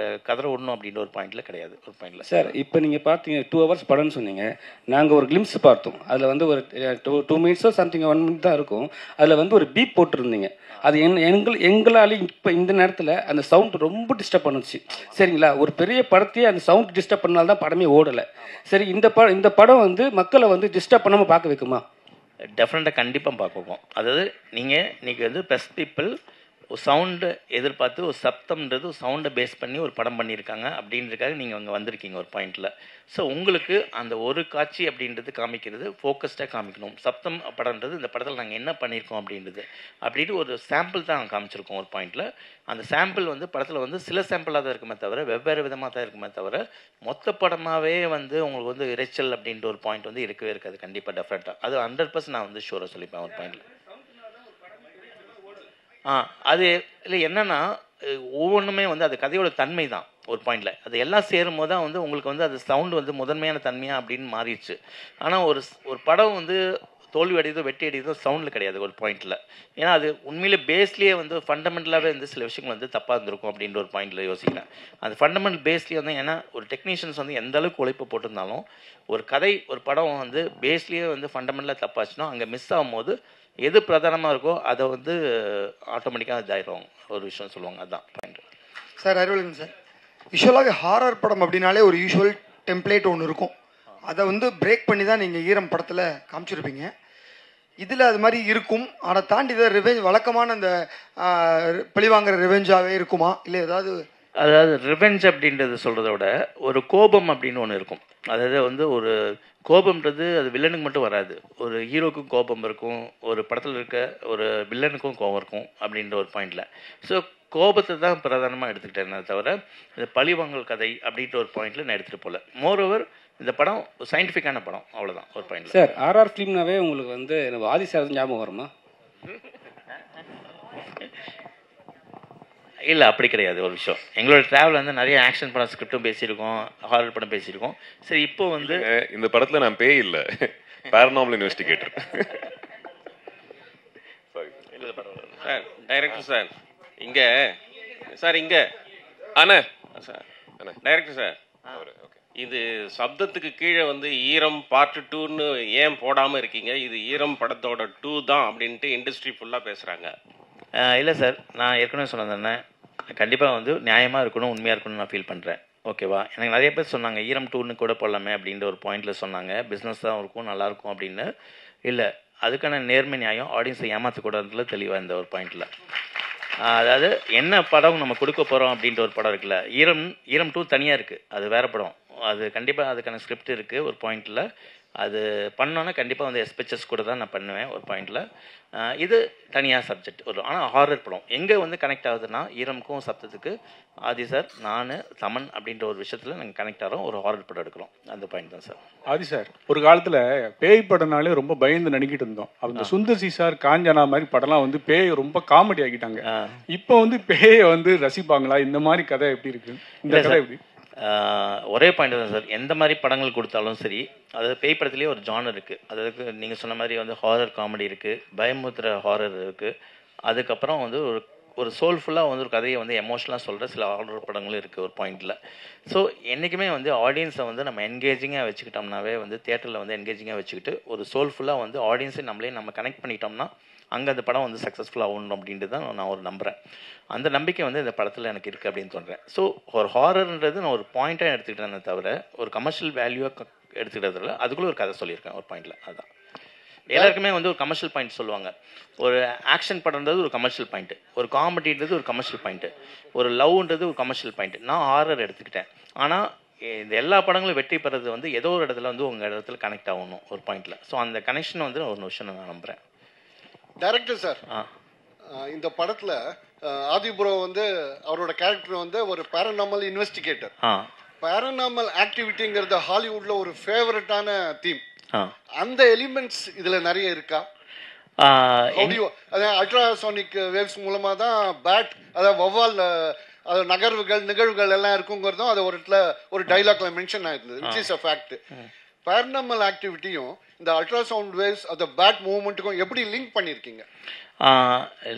கதற விடணும் அப்படின்ற ஒரு பாயிண்டில் கிடையாது. ஒரு பாயிண்டில் சார் இப்போ நீங்கள் பார்த்தீங்க 2 hours படம்னு சொன்னீங்க, நாங்கள் ஒரு கிளிம்ஸ் பார்த்தோம். அதில் வந்து ஒரு 2 minutes சம்திங் 1 minute தான் இருக்கும். அதில் வந்து ஒரு பீப் போட்டிருந்தீங்க. அது எங்களாலையும் இப்போ இந்த நேரத்தில் அந்த சவுண்ட் ரொம்ப டிஸ்டர்ப் பண்ணுச்சு. சரிங்களா, ஒரு பெரிய படத்தையே அந்த சவுண்ட் டிஸ்டர்ப் பண்ணால் தான் படமே ஓடலை. சரி, இந்த படம் வந்து மக்களை வந்து டிஸ்டர்ப் பண்ணாமல் பார்க்க வைக்குமா? டெஃபினட்டாக கண்டிப்பாக பார்க்க வைக்கும். அதாவது நீங்கள் இன்றைக்கி வந்து பெஸ்ட் பீப்புள் ஒரு சவுண்டு எதிர்பார்த்து ஒரு சப்தம்ன்றது ஒரு சவுண்டை பேஸ் பண்ணி ஒரு படம் பண்ணியிருக்காங்க அப்படின்றதுக்காக நீங்கள் அங்கே வந்திருக்கீங்க ஒரு பாயிண்டில். ஸோ உங்களுக்கு அந்த ஒரு காட்சி அப்படின்றது காமிக்கிறது ஃபோக்கஸ்டாக காமிக்கணும். சப்தம் படம்ன்றது இந்த படத்தில் நாங்கள் என்ன பண்ணியிருக்கோம் அப்படின்ட்டு ஒரு சாம்பிள் தான் நாங்கள் காமிச்சிருக்கோம் ஒரு பாயிண்டில். அந்த சாம்பிள் வந்து படத்தில் வந்து சில சாம்பிளாக தான் இருக்குமே தவிர வெவ்வேறு விதமாக தான் இருக்குமே தவிர மொத்த படமாகவே வந்து உங்களுக்கு வந்து இறைச்சல் அப்படின்ற ஒரு பாயிண்ட் வந்து இருக்கவே இருக்காது. கண்டிப்பாக டெஃபினட்டாக அது 100% நான் வந்து ஷூராக சொல்லிப்பேன் ஒரு பாயிண்டில். அது இல்லை என்னென்னா ஒவ்வொன்றுமே வந்து அது கதையோட தன்மை தான் ஒரு பாயிண்டில். அது எல்லாம் சேரும் போது தான் வந்து உங்களுக்கு வந்து அது சவுண்டு வந்து முதன்மையான தன்மையாக அப்படின்னு மாறிடுச்சு. ஆனால் ஒரு படம் வந்து தோல்வி அடையதோ வெட்டி அடையதோ சவுண்டில் கிடையாது ஒரு பாயிண்டில். ஏன்னா அது உண்மையிலே பேஸ்லேயே வந்து ஃபண்டமெண்டலாகவே வந்து சில விஷயங்கள் வந்து தப்பாக இருந்திருக்கும் அப்படின்ற ஒரு பாயிண்டில் யோசிக்கிறேன். அந்த ஃபண்டமெண்டல் பேஸ்லேயே வந்து ஏன்னா ஒரு டெக்னீஷியன்ஸ் வந்து எந்த அளவுக்கு உழைப்பு போட்டிருந்தாலும் ஒரு கதை ஒரு படம் வந்து பேஸ்லேயே வந்து ஃபண்டமெண்டலாக தப்பாச்சுன்னா அங்கே மிஸ் ஆகும்போது எது பிரதானமாக இருக்கோ அதை வந்து ஆட்டோமேட்டிக்காக இதாயிடுவாங்க ஒரு விஷயம் சொல்லுவாங்க. அதுதான் பாயிண்ட். சார் அறிவுலன் சார், யூஸ்வலாகவே ஹாரர் படம் அப்படின்னாலே ஒரு யூஸ்வல் டெம்ப்ளேட் ஒன்று இருக்கும். அதை வந்து பிரேக் பண்ணி தான் நீங்கள் ஈரம் படத்தில் காமிச்சிருப்பீங்க. இதில் அது மாதிரி இருக்கும். ஆனால் தாண்டி இதை ரிவெஞ்ச் வழக்கமான அந்த பழிவாங்கிற ரிவெஞ்சாகவே இருக்குமா இல்லை அதாவது ரிவெஞ்ச் அப்படின்றது சொல்கிறத விட ஒரு கோபம் அப்படின்னு ஒன்று இருக்கும். அதாவது வந்து ஒரு கோபம்ன்றது அது வில்லனுக்கு மட்டும் வராது, ஒரு ஹீரோக்கும் கோபம் இருக்கும், ஒரு படத்தில் இருக்க ஒரு வில்லனுக்கும் கோபம் இருக்கும் அப்படின்ற ஒரு பாயிண்டில். ஸோ கோபத்தை தான் பிரதானமாக எடுத்துக்கிட்டேன் தவிர இந்த பழிவாங்கல் கதை அப்படின்ற ஒரு பாயிண்டில் நான் எடுத்துகிட்டு போகல. மோரோவர் இந்த படம் சயின்டிஃபிக்கான படம், அவ்வளோதான் ஒரு பாயிண்டில். சார் ஆர்ஆர் ஃபிலிம்னாவே உங்களுக்கு வந்து ஆதி சார் ஞாபகம் வருமா? இல்லை அப்படி கிடையாது. ஒரு விஷயம் எங்களோட ட்ராவல் வந்து நிறைய ஆக்ஷன் படம் ஸ்கிரிப்டும் பேசியிருக்கோம், ஹாரர் படம் பேசியிருக்கோம். சரி இப்போ வந்து இந்த படத்தில் நான் பேய் இல்லை, paranormal investigator. Sir director sir இங்கே சார் இங்கே அண்ணா சார் டைரக்டர் சார் இது சப்தத்துக்கு கீழே வந்து ஈரம் பார்ட் 2ன்னு ஏன் போடாமல் இருக்கீங்க? இது ஈரம் படத்தோட 2 தான் அப்படின்ட்டு இண்டஸ்ட்ரி ஃபுல்லாக பேசுகிறாங்க. இல்லை சார், நான் ஏற்கனவே சொன்னது கண்டிப்பாக வந்து நியாயமாக இருக்கணும், உண்மையாக இருக்கணும்னு நான் ஃபீல் பண்ணுறேன். ஓகேவா? எனக்கு நிறைய பேர் சொன்னாங்க ஈரம் 2ன்னு கூட போடலாமே அப்படின்ற ஒரு பாயிண்டில் சொன்னாங்க, பிஸ்னஸ் தான் இருக்கும் நல்லாயிருக்கும் அப்படின்னு. இல்லை, அதுக்கான நேர்மை நியாயம் ஆடியன்ஸை ஏமாற்றக்கூடாதுல தெளிவாக இந்த ஒரு பாயிண்டில். அதாவது என்ன படம் நம்ம கொடுக்க போகிறோம் அப்படின்ற ஒரு படம் இருக்குல்ல, ஈரம் 2 தனியாக இருக்குது, அது வேறு படம். அது கண்டிப்பாக அதுக்கான ஸ்கிரிப்ட் இருக்குது ஒரு பாயிண்டில். அது பண்ணோன்னா கண்டிப்பாக வந்து எஸ்பெச்சஸ் கூட தான் நான் பண்ணுவேன் ஒரு பாயிண்டில். இது தனியாக சப்ஜெக்ட் ஒரு, ஆனால் ஹாரர் படம் எங்கே வந்து கனெக்ட் ஆகுதுன்னா ஈரமுக்கும் சப்தத்துக்கு ஆதி சார் நான் தமன் அப்படின்ற ஒரு விஷயத்தில் நாங்கள் கனெக்ட் ஆகிறோம், ஒரு ஹாரர் படம் எடுக்கிறோம். அந்த பாயிண்ட் தான் சார். ஆதி சார் ஒரு காலத்தில் பேய் படம்னாலே ரொம்ப பயந்து நடிக்கிட்டு இருந்தோம். அந்த சுந்தர் சி சார் காஞ்சனா மாதிரி படம்லாம் வந்து பேய் ரொம்ப காமெடி ஆக்கிட்டாங்க. இப்போ வந்து பேயை வந்து ரசிப்பாங்களா? இந்த மாதிரி கதை எப்படி இருக்கு? இந்த கதை எப்படி? ஒரே பாயிண்ட் தான் சார், எந்த மாதிரி படங்கள் கொடுத்தாலும் சரி, அதாவது பேய் படத்துலேயே ஒரு ஜானர் இருக்குது. அதாவது நீங்கள் சொன்ன மாதிரி வந்து ஹாரர் காமெடி இருக்குது, பயமுறுத்துகிற ஹாரர் இருக்குது, அதுக்கப்புறம் வந்து ஒரு சோல்ஃபுல்லாக வந்து ஒரு கதையை வந்து எமோஷனலாக சொல்கிற சில ஹாரர் படங்களும் இருக்குது ஒரு பாயிண்டில். ஸோ என்றைக்குமே வந்து ஆடியன்ஸை வந்து நம்ம என்கேஜிங்காக வச்சுக்கிட்டோம்னாவே வந்து தியேட்டரில் வந்து என்கேஜிங்காக வச்சுக்கிட்டு ஒரு சோல்ஃபுல்லாக வந்து ஆடியன்ஸை நம்ம கனெக்ட் பண்ணிட்டோம்னா அங்கே அந்த படம் வந்து சக்ஸஸ்ஃபுல்லாக ஆகணும் அப்படின்ட்டு தான் நான் ஒரு நம்புகிறேன். அந்த நம்பிக்கை வந்து இந்த படத்தில் எனக்கு இருக்குது அப்படின்னு சொல்கிறேன். ஸோ ஒரு ஹாரர்ன்றது நான் ஒரு பாயிண்ட்டாக எடுத்துக்கிட்டேனே தவிர ஒரு கமர்ஷியல் வேல்யூவாக எடுத்துக்கிட்டதில்ல, அதுக்குள்ளே ஒரு கதை சொல்லியிருக்கேன் ஒரு பாயிண்டில். அதுதான் எல்லாருக்குமே வந்து ஒரு கமர்ஷியல் பாயிண்ட் சொல்லுவாங்க. ஒரு ஆக்ஷன் படம்ன்றது ஒரு கமர்ஷியல் பாயிண்ட்டு, ஒரு காமெடின்றது ஒரு கமர்ஷியல் பாயிண்ட்டு, ஒரு லவ்ன்றது ஒரு கமர்ஷியல் பாயிண்ட்டு. நான் ஹாரர் எடுத்துக்கிட்டேன். ஆனால் இந்த எல்லா படங்களும் வெற்றி பெறது வந்து ஏதோ ஒரு இடத்துல வந்து உங்கள் இடத்துல கனெக்ட் ஆகணும் ஒரு பாயிண்டில். ஸோ அந்த கனெக்ஷன் வந்து ஒரு விஷயம் நான் நம்புகிறேன். டைரக்டர் சார், இந்த படத்தில் ஆதிபுரோ வந்து அவரோட கேரக்டர் வந்து ஒரு பேரநார்மல் இன்வெஸ்டிகேட்டர். பேரநார்மல் ஆக்டிவிட்டிங்கிறது ஹாலிவுட்ல ஒரு ஃபேவரட்டான தீம். அந்த எலிமெண்ட்ஸ் இதுல நிறைய இருக்கா? அல்ட்ராசோனிக் வேவ்ஸ் மூலமா தான் பேட், அதாவது வௌவால் நகர்வுகள் நிகழ்வுகள் எல்லாம் இருக்குங்கிறதும் அது ஒரு இடத்துல ஒரு டைலாக்ல மென்ஷன் ஆயிருந்தது, which is a fact. Paranormal ஆக்டிவிட்டியும் இந்த அல்ட்ராசவுண்ட் வேவ்ஸ் அந்த பேட் மூவ்மெண்ட்டுக்கும் எப்படி லிங்க் பண்ணியிருக்கீங்க?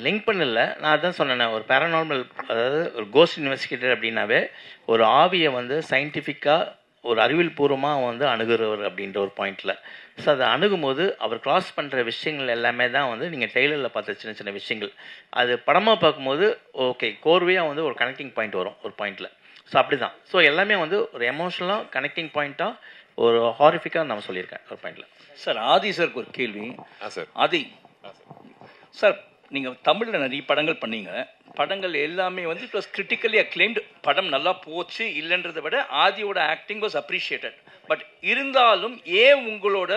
லிங்க் பண்ணல, நான் அதான் சொன்னேன். ஒரு பேரநார்மல், அதாவது ஒரு கோஸ்ட் இன்வெஸ்டிகேட்டர் அப்படின்னாவே ஒரு ஆவியை வந்து சயின்டிஃபிக்காக ஒரு அறிவியல் பூர்வமாக வந்து அணுகுறவர் அப்படின்ற ஒரு பாயிண்டில். ஸோ அதை அணுகும்போது அவர் கிராஸ் பண்ணுற விஷயங்கள் எல்லாமே தான் வந்து நீங்கள் டெய்லரில் பார்த்த சின்ன சின்ன விஷயங்கள். அது படமாக பார்க்கும்போது ஓகே கோர்வையாக வந்து ஒரு கனெக்டிங் பாயிண்ட் வரும் ஒரு பாயிண்டில். ஸோ அப்படி தான். ஸோ எல்லாமே வந்து ஒரு எமோஷனலாக கனெக்டிங் பாயிண்ட்டாக ஒரு ஹாரிஃபிக்காக நான் சொல்லியிருக்கேன் ஒரு பாயிண்டில். சார் ஆதி சாருக்கு ஒரு கேள்வி. சார் ஆதி சார், நீங்கள் தமிழில் நிறைய படங்கள் பண்ணீங்க. படங்கள் எல்லாமே வந்து இட் வாஸ் கிரிட்டிக்கலி அக்ளைம்டு. படம் நல்லா போச்சு இல்லைன்றதை விட ஆதியோட ஆக்டிங் வாஸ் அப்ரிஷியேட்டட். பட் இருந்தாலும் ஏன் உங்களோட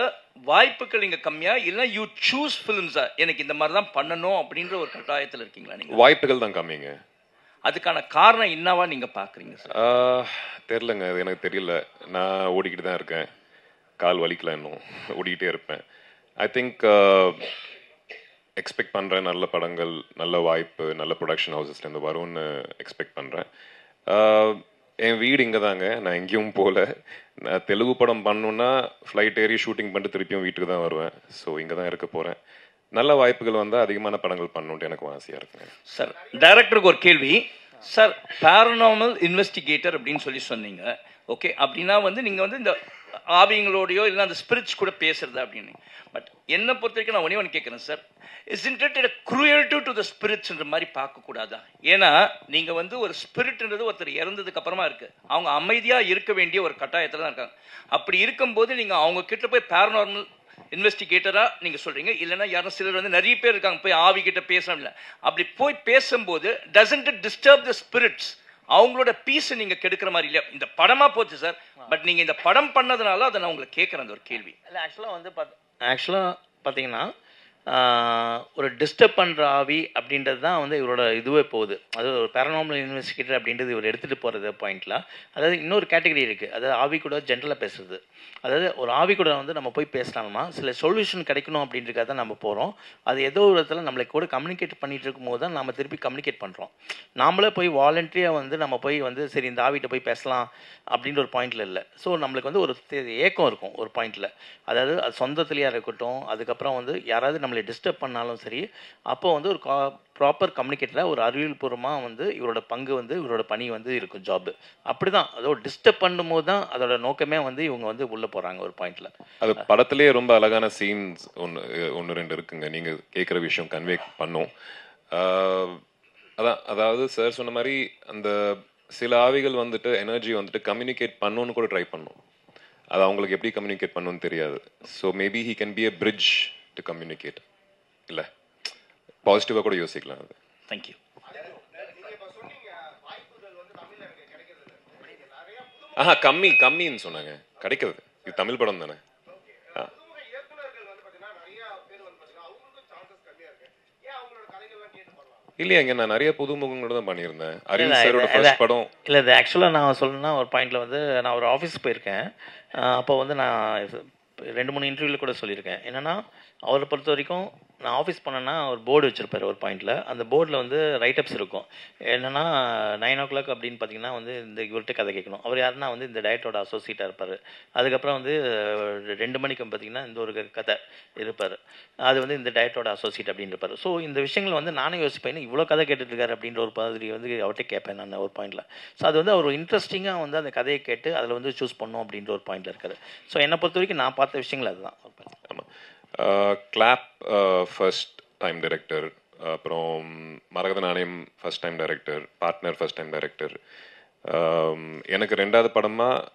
வாய்ப்புகள் இங்கே கம்மியாக, இல்லைன்னா யூ சூஸ் ஃபிலிம்ஸா எனக்கு இந்த மாதிரி தான் பண்ணணும் அப்படின்ற ஒரு கட்டாயத்தில் இருக்கீங்களா நீங்கள்? வாய்ப்புகள் தான் கம்மிங்க. அதுக்கான காரணம் என்னவா நீங்கள் பார்க்குறீங்க சார்? தெரிலங்க, அது எனக்கு தெரியல. நான் ஓடிக்கிட்டு தான் இருக்கேன், கால் வலிக்கல, இன்னும் ஓடிக்கிட்டே இருப்பேன். ஐ திங்க் எக்ஸ்பெக்ட் பண்ணுறேன் நல்ல படங்கள், நல்ல வாய்ப்பு, நல்ல ப்ரொடக்ஷன் ஹவுசஸ்லேருந்து வரும்னு எக்ஸ்பெக்ட் பண்ணுறேன். என் வீடு இங்கே தாங்க, நான் எங்கேயும் போகல. நான் தெலுங்கு படம் பண்ணணுன்னா ஃப்ளைட் ஏறி ஷூட்டிங் பண்ணிட்டு திருப்பியும் வீட்டுக்கு தான் வருவேன். ஸோ இங்கே தான் இருக்க போகிறேன். நல்ல வாய்ப்புகள் வந்தால் அதிகமான படங்கள் பண்ணணுன்ட்டு எனக்கும் ஆசையாக இருக்குங்க. சார் டைரக்டருக்கு ஒரு கேள்வி. சார் பேரநார்மல் இன்வெஸ்டிகேட்டர் அப்படின்னு சொல்லி சொன்னீங்க. ஓகே, அப்படின்னா வந்து நீங்கள் வந்து இந்த ஆவிங்களோடையோ இல்லை அந்த ஸ்பிரிட்ஸ் கூட பேசுறது அப்படின்னு. பட் என்னை பொறுத்த வரைக்கும் நான் ஒன்று கேட்குறேன் sir, isn't it a cruelty to the spiritsன்ற மாதிரி பார்க்கக்கூடாதா? ஏன்னா நீங்கள் வந்து ஒரு ஸ்பிரிட்ன்றது ஒருத்தர் இறந்ததுக்கு அப்புறமா இருக்குது, அவங்க அமைதியாக இருக்க வேண்டிய ஒரு கட்டாயத்தில் தான் இருக்காங்க. அப்படி இருக்கும்போது நீங்கள் அவங்க கிட்ட போய் பேரநார்மல் இன்வெஸ்டிகேட்டராக நீங்கள் சொல்கிறீங்க, இல்லைன்னா யாரும் சிலர் வந்து நிறைய பேர் இருக்காங்க போய் ஆவி கிட்ட பேசணும் இல்லை, அப்படி போய் பேசும்போது doesn't it disturb the spirits? அவங்களோட பீஸை நீங்கள் கெடுக்கிற மாதிரி இல்லையா? இந்த படமாக போச்சு சார், பட் நீங்கள் இந்த படம் பண்ணதுனால அதை நான் உங்களை கேட்குறேன் அந்த ஒரு கேள்வி. இல்லை ஆக்சுவலாக பார்த்தீங்கன்னா ஒரு டிஸ்டர்ப் பண்ணுற ஆவி அப்படின்றது தான் வந்து இவரோட இதுவே போகுது. அது ஒரு பேரநார்மல் இன்வெஸ்டிகேட்டர் அப்படின்றது இவர் எடுத்துகிட்டு போகிறது பாயிண்ட்டில். அதாவது இன்னொரு கேட்டகரி இருக்குது, அதாவது ஆவி கூட ஜென்ரலாக பேசுறது. அதாவது ஒரு ஆவி கூட வந்து நம்ம போய் பேசலாமா, சில சொல்யூஷன் கிடைக்கணும் அப்படின்றக்காக தான் நம்ம போகிறோம். அது ஏதோ ஒரு இடத்துல நம்மளை கூட கம்யூனிகேட் பண்ணிகிட்டு இருக்கும்போது தான் நம்ம திருப்பி கம்யூனிகேட் பண்ணுறோம். நாமளே போய் வாலண்டரியாக வந்து நம்ம போய் வந்து சரி இந்த ஆவிட்ட போய் பேசலாம் அப்படின்ற ஒரு பாயிண்டில் இல்லை. ஸோ நம்மளுக்கு வந்து ஒரு ஏக்கம் இருக்கும் ஒரு பாயிண்டில். அதாவது அது சொந்தத்துலேயாக இருக்கட்டும், அதுக்கப்புறம் வந்து யாராவது நம்மளை டிஸ்டர்ப் பண்ணாலும் சரி, அப்போ வந்து ஒரு ப்ராப்பர் கம்யூனிகேட்டராக ஒரு அறிவியல் பூர்வமாக வந்து இவரோட பங்கு வந்து இவரோட பணி வந்து இருக்கும், ஜாப். அப்படி தான் அதோட டிஸ்டர்ப் பண்ணும்போது தான் அதோட நோக்கமே வந்து இவங்க வந்து உள்ளே போகிறாங்க ஒரு பாயிண்டில். அது படத்துலேயே ரொம்ப அழகான சீன்ஸ் ஒன்று ரெண்டு இருக்குங்க, நீங்கள் கேட்குற விஷயம் கன்வே பண்ணும். அதாவது சார் சொன்ன மாதிரி அந்த சில ஆவிகள் வந்துட்டு எனர்ஜி வந்துட்டு கம்யூனிகேட் பண்ணணும்னு கூட ட்ரை பண்ணும். அது அவங்களுக்கு எப்படி கம்யூனிகேட் பண்ணணும்னு தெரியாது. So maybe he can be a bridge to communicate. இல்லை, பாசிட்டிவாக கூட யோசிக்கலாம் அது. தேங்க்யூ. கம்மின்னு சொன்னாங்க, கிடைக்கிறது. இது தமிழ் படம் தானே. இல்லையாங்க, நான் நிறைய புதுமுகங்களோட தான் பண்ணியிருந்தேன். அரவிந்த் சாரோட ஃபர்ஸ்ட் படம் இல்லை. இது ஆக்சுவலாக நான் சொல்லணும்னா ஒரு பாயிண்டில் வந்து நான் ஒரு ஆஃபீஸ் போயிருக்கேன். அப்போ வந்து நான் 2-3 இன்டர்வியூவில் கூட சொல்லியிருக்கேன். என்னென்னா அவரை பொறுத்த வரைக்கும் நான் ஆஃபீஸ் பண்ணேன்னா ஒரு போர்டு வச்சுருப்பார் ஒரு பாயிண்டில். அந்த போர்டில் வந்து ரைட்டப்ஸ் இருக்கும். என்னென்னா 9 o'clock அப்படின்னு பார்த்தீங்கன்னா வந்து இந்த இவர்கிட்ட கதை கேட்கணும். அவர் யாருன்னா வந்து இந்த டயட்டோட அசோசியேட்டாக இருப்பார். அதுக்கப்புறம் வந்து 2 மணிக்கு பார்த்தீங்கன்னா இந்த ஒரு கதை இருப்பார், அது வந்து இந்த டயட்டோட அசோசியேட் அப்படின்னு இருப்பார். ஸோ இந்த விஷயங்கள் வந்து நானே யோசிப்பேன், இவ்வளோ கதை கேட்டுட்ருக்காரு அப்படின்ற ஒரு மாதிரி வந்து அவர்கிட்ட கேட்பேன் நான் ஒரு பாயிண்டில். ஸோ அது வந்து அவர் இன்ட்ரெஸ்டிங்காக வந்து அந்த கதையை கேட்டு அதில் வந்து சூஸ் பண்ணணும் அப்படின்ற ஒரு பாயிண்டில் இருக்காரு. ஸோ என்னை பொறுத்த வரைக்கும் நான் பார்த்த விஷயங்கள் அதுதான். ஆமாம், கிளாப் ஃபர்ஸ்ட் டைம் டைரக்டர், அப்புறம் மரகத நாணயம் first time director, partner first time director. எனக்கு 2வது படமாக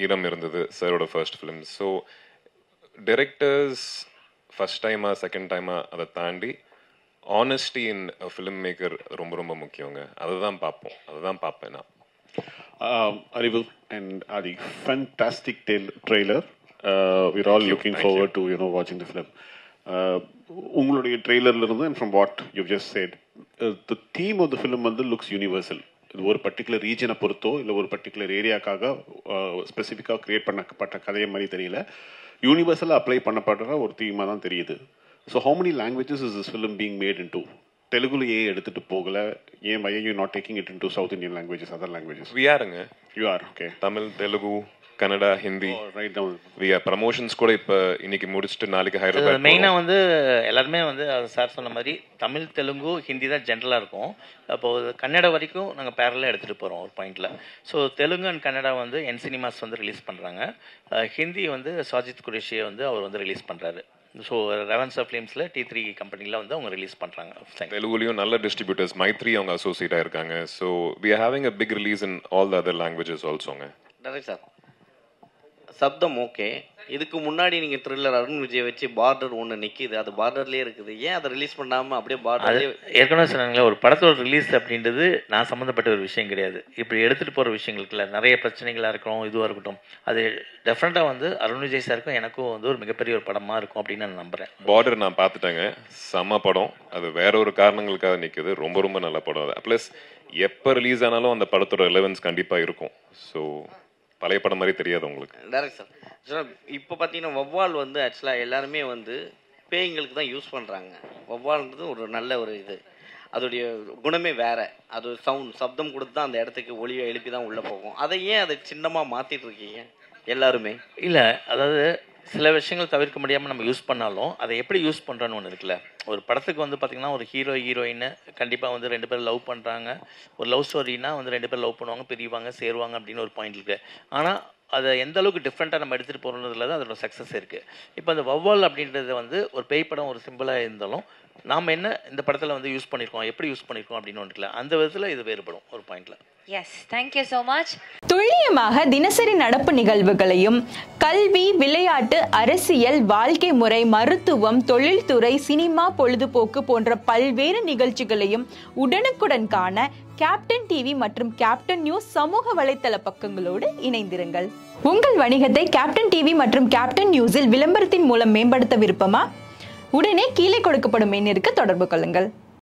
ஈரம் இருந்தது சாரோட first film. So directors first டைமா செகண்ட் டைமா அதை தாண்டி ஆனஸ்டி இன் ஃபிலிம் மேக்கர் ரொம்ப ரொம்ப முக்கியங்க. அதுதான் பார்ப்பேன் நான். Arivu and Adi, fantastic trailer. We're all looking forward to watching the film. உங்களுடைய ட்ரெய்லர்ல இருந்து and from what you've just said, the theme of the film வந்து looks universal. இது ஒரு பர்டிகுலர் ரீஜனை பொறுத்தோ இல்லை ஒரு பர்டிகுலர் ஏரியாக்காக ஸ்பெசிஃபிக்காக கிரியேட் பண்ணப்பட்ட கதையை மாதிரி தெரியல, யூனிவர்சலாக அப்ளை பண்ணப்படுற ஒரு தீமாக தான் தெரியுது. So how many languages is this film being made into? தெலுங்குல ஏன் எடுத்துட்டு போகல? ஏன் why are you not taking it into South Indian languages, other languages? We are-ங்க. You are, okay. Tamil, Telugu, Kannada, Hindi. Right down. We are promotions கூட இப்போ இன்னைக்கு முடிச்சுட்டு நாளைக்கு ஹைதராபாத். மெயினாக வந்து எல்லாருமே வந்து சார் சொன்ன மாதிரி தமிழ், தெலுங்கு, ஹிந்தி தான் ஜென்ரலாக இருக்கும். அப்போது கன்னடா வரைக்கும் நாங்கள் பேரலாக எடுத்துகிட்டு போகிறோம் ஒரு பாயிண்டில். ஸோ தெலுங்கு அண்ட் கன்னடா வந்து என் சினிமாஸ் வந்து ரிலீஸ் பண்ணுறாங்க. ஹிந்தி வந்து சாஜித் குரேஷியை வந்து அவர் வந்து ரிலீஸ் பண்ணுறாரு. ஸோ ரெவன்ஸா ஃபிலிம்ஸில் T3 கம்பெனியில் வந்து அவங்க ரிலீஸ் பண்ணுறாங்க. தெலுங்குலையும் நல்ல டிஸ்ட்ரிபியூட்டர்ஸ் மைத்ரி அவங்க அசோசியேட்டாக இருக்காங்க. So we are having a big release in all the other languages alsoங்க. Direct sir, Sabdham okay. இதுக்கு முன்னாடி நீங்கள் த்ரில்லர் அருண் விஜய் வச்சு பார்டர் ஒன்று நிற்கிது, அது பார்டர்லேயே இருக்குது. ஏன் அதை ரிலீஸ் பண்ணாமல் அப்படியே பார்டர்லேயே? ஏற்கனவே சொன்னாங்களே, ஒரு படத்தோட ரிலீஸ் அப்படின்றது நான் சம்மந்தப்பட்ட ஒரு விஷயம் கிடையாது. இப்படி எடுத்துகிட்டு போகிற விஷயங்களுக்குல நிறைய பிரச்சனைகளாக இருக்கணும், இதுவாக இருக்கட்டும், அது டெஃபினட்டாக வந்து அருண் விஜய் சாருக்கும் எனக்கும் வந்து ஒரு மிகப்பெரிய ஒரு படமாக இருக்கும் அப்படின்னு நான் நம்புகிறேன். பார்டர் நான் பார்த்துட்டேங்க, செம்ம படம். அது வேற ஒரு காரணங்களுக்காக நிற்குது. ரொம்ப ரொம்ப நல்ல படம் அது. ப்ளஸ் எப்போ ரிலீஸ் ஆனாலும் அந்த படத்தோட ரெலவன்ஸ் கண்டிப்பாக இருக்கும். ஸோ பழைய படம் மாதிரி தெரியாது உங்களுக்கு. டேரக்ட் சார், ஆக்சுவலாக இப்போ பார்த்தீங்கன்னா வவ்வால் வந்து ஆக்சுவலாக எல்லாருமே வந்து பேய்களுக்கு தான் யூஸ் பண்ணுறாங்க. வவ்வால்ன்றது ஒரு நல்ல ஒரு இது, அதோடைய குணமே வேறு. அது சப்தம் கொடுத்து தான் அந்த இடத்துக்கு ஒளியை எழுப்பி தான் உள்ளே போகும். அதை ஏன் அதை சின்னமாக மாற்றிட்டு இருக்கீங்க எல்லாருமே? இல்லை, அதாவது சில விஷயங்கள் தவிர்க்க முடியாமல் நம்ம யூஸ் பண்ணாலும் அதை எப்படி யூஸ் பண்ணுறோன்னு ஒன்று இருக்குல்ல. ஒரு படத்துக்கு வந்து பார்த்திங்கன்னா ஒரு ஹீரோயின் கண்டிப்பாக வந்து 2 பேர் லவ் பண்ணுறாங்க. ஒரு லவ் ஸ்டோரினா வந்து 2 பேர் லவ் பண்ணுவாங்க, பிரிவாங்க, சேருவாங்க அப்படின்னு ஒரு பாயிண்ட் இருக்குது. ஆனால் அதை எந்த அளவுக்கு டிஃப்ரெண்ட்டாக நம்ம எடுத்துகிட்டு போகிறதுல தான் அதோட சக்ஸஸ் இருக்குது. இப்போ அந்த வவ்வால் அப்படின்றது வந்து ஒரு பேய் படம் ஒரு சிம்பிளாக இருந்தாலும் நாம் என்ன இந்த படத்தில் வந்து யூஸ் பண்ணியிருக்கோம், எப்படி யூஸ் பண்ணியிருக்கோம் அப்படின்னு ஒன்று இருக்குல்ல, அந்த விதத்தில் இது வேறுபடும் ஒரு பாயிண்டில். Yes, thank you so much. துல்லியமாக தினசரி நடப்பு நிகழ்வுகளையும் கல்வி, விளையாட்டு, அரசியல், வாழ்க்கை முறை, மருத்துவம், தொழில்துறை, சினிமா, பொழுதுபோக்கு போன்ற பல்வேறு நிகழ்ச்சிகளையும் உடனுக்குடன் காண கேப்டன் டிவி மற்றும் கேப்டன் நியூஸ் சமூக வலைத்தள பக்கங்களோடு இணைந்திருங்கள். உங்கள் வணிகத்தை கேப்டன் டிவி மற்றும் கேப்டன் நியூஸில் விளம்பரத்தின் மூலம் மேம்படுத்த விருப்பமா? உடனே கீழே கொடுக்கப்படும் எண்ணிற்கு தொடர்பு கொள்ளுங்கள்.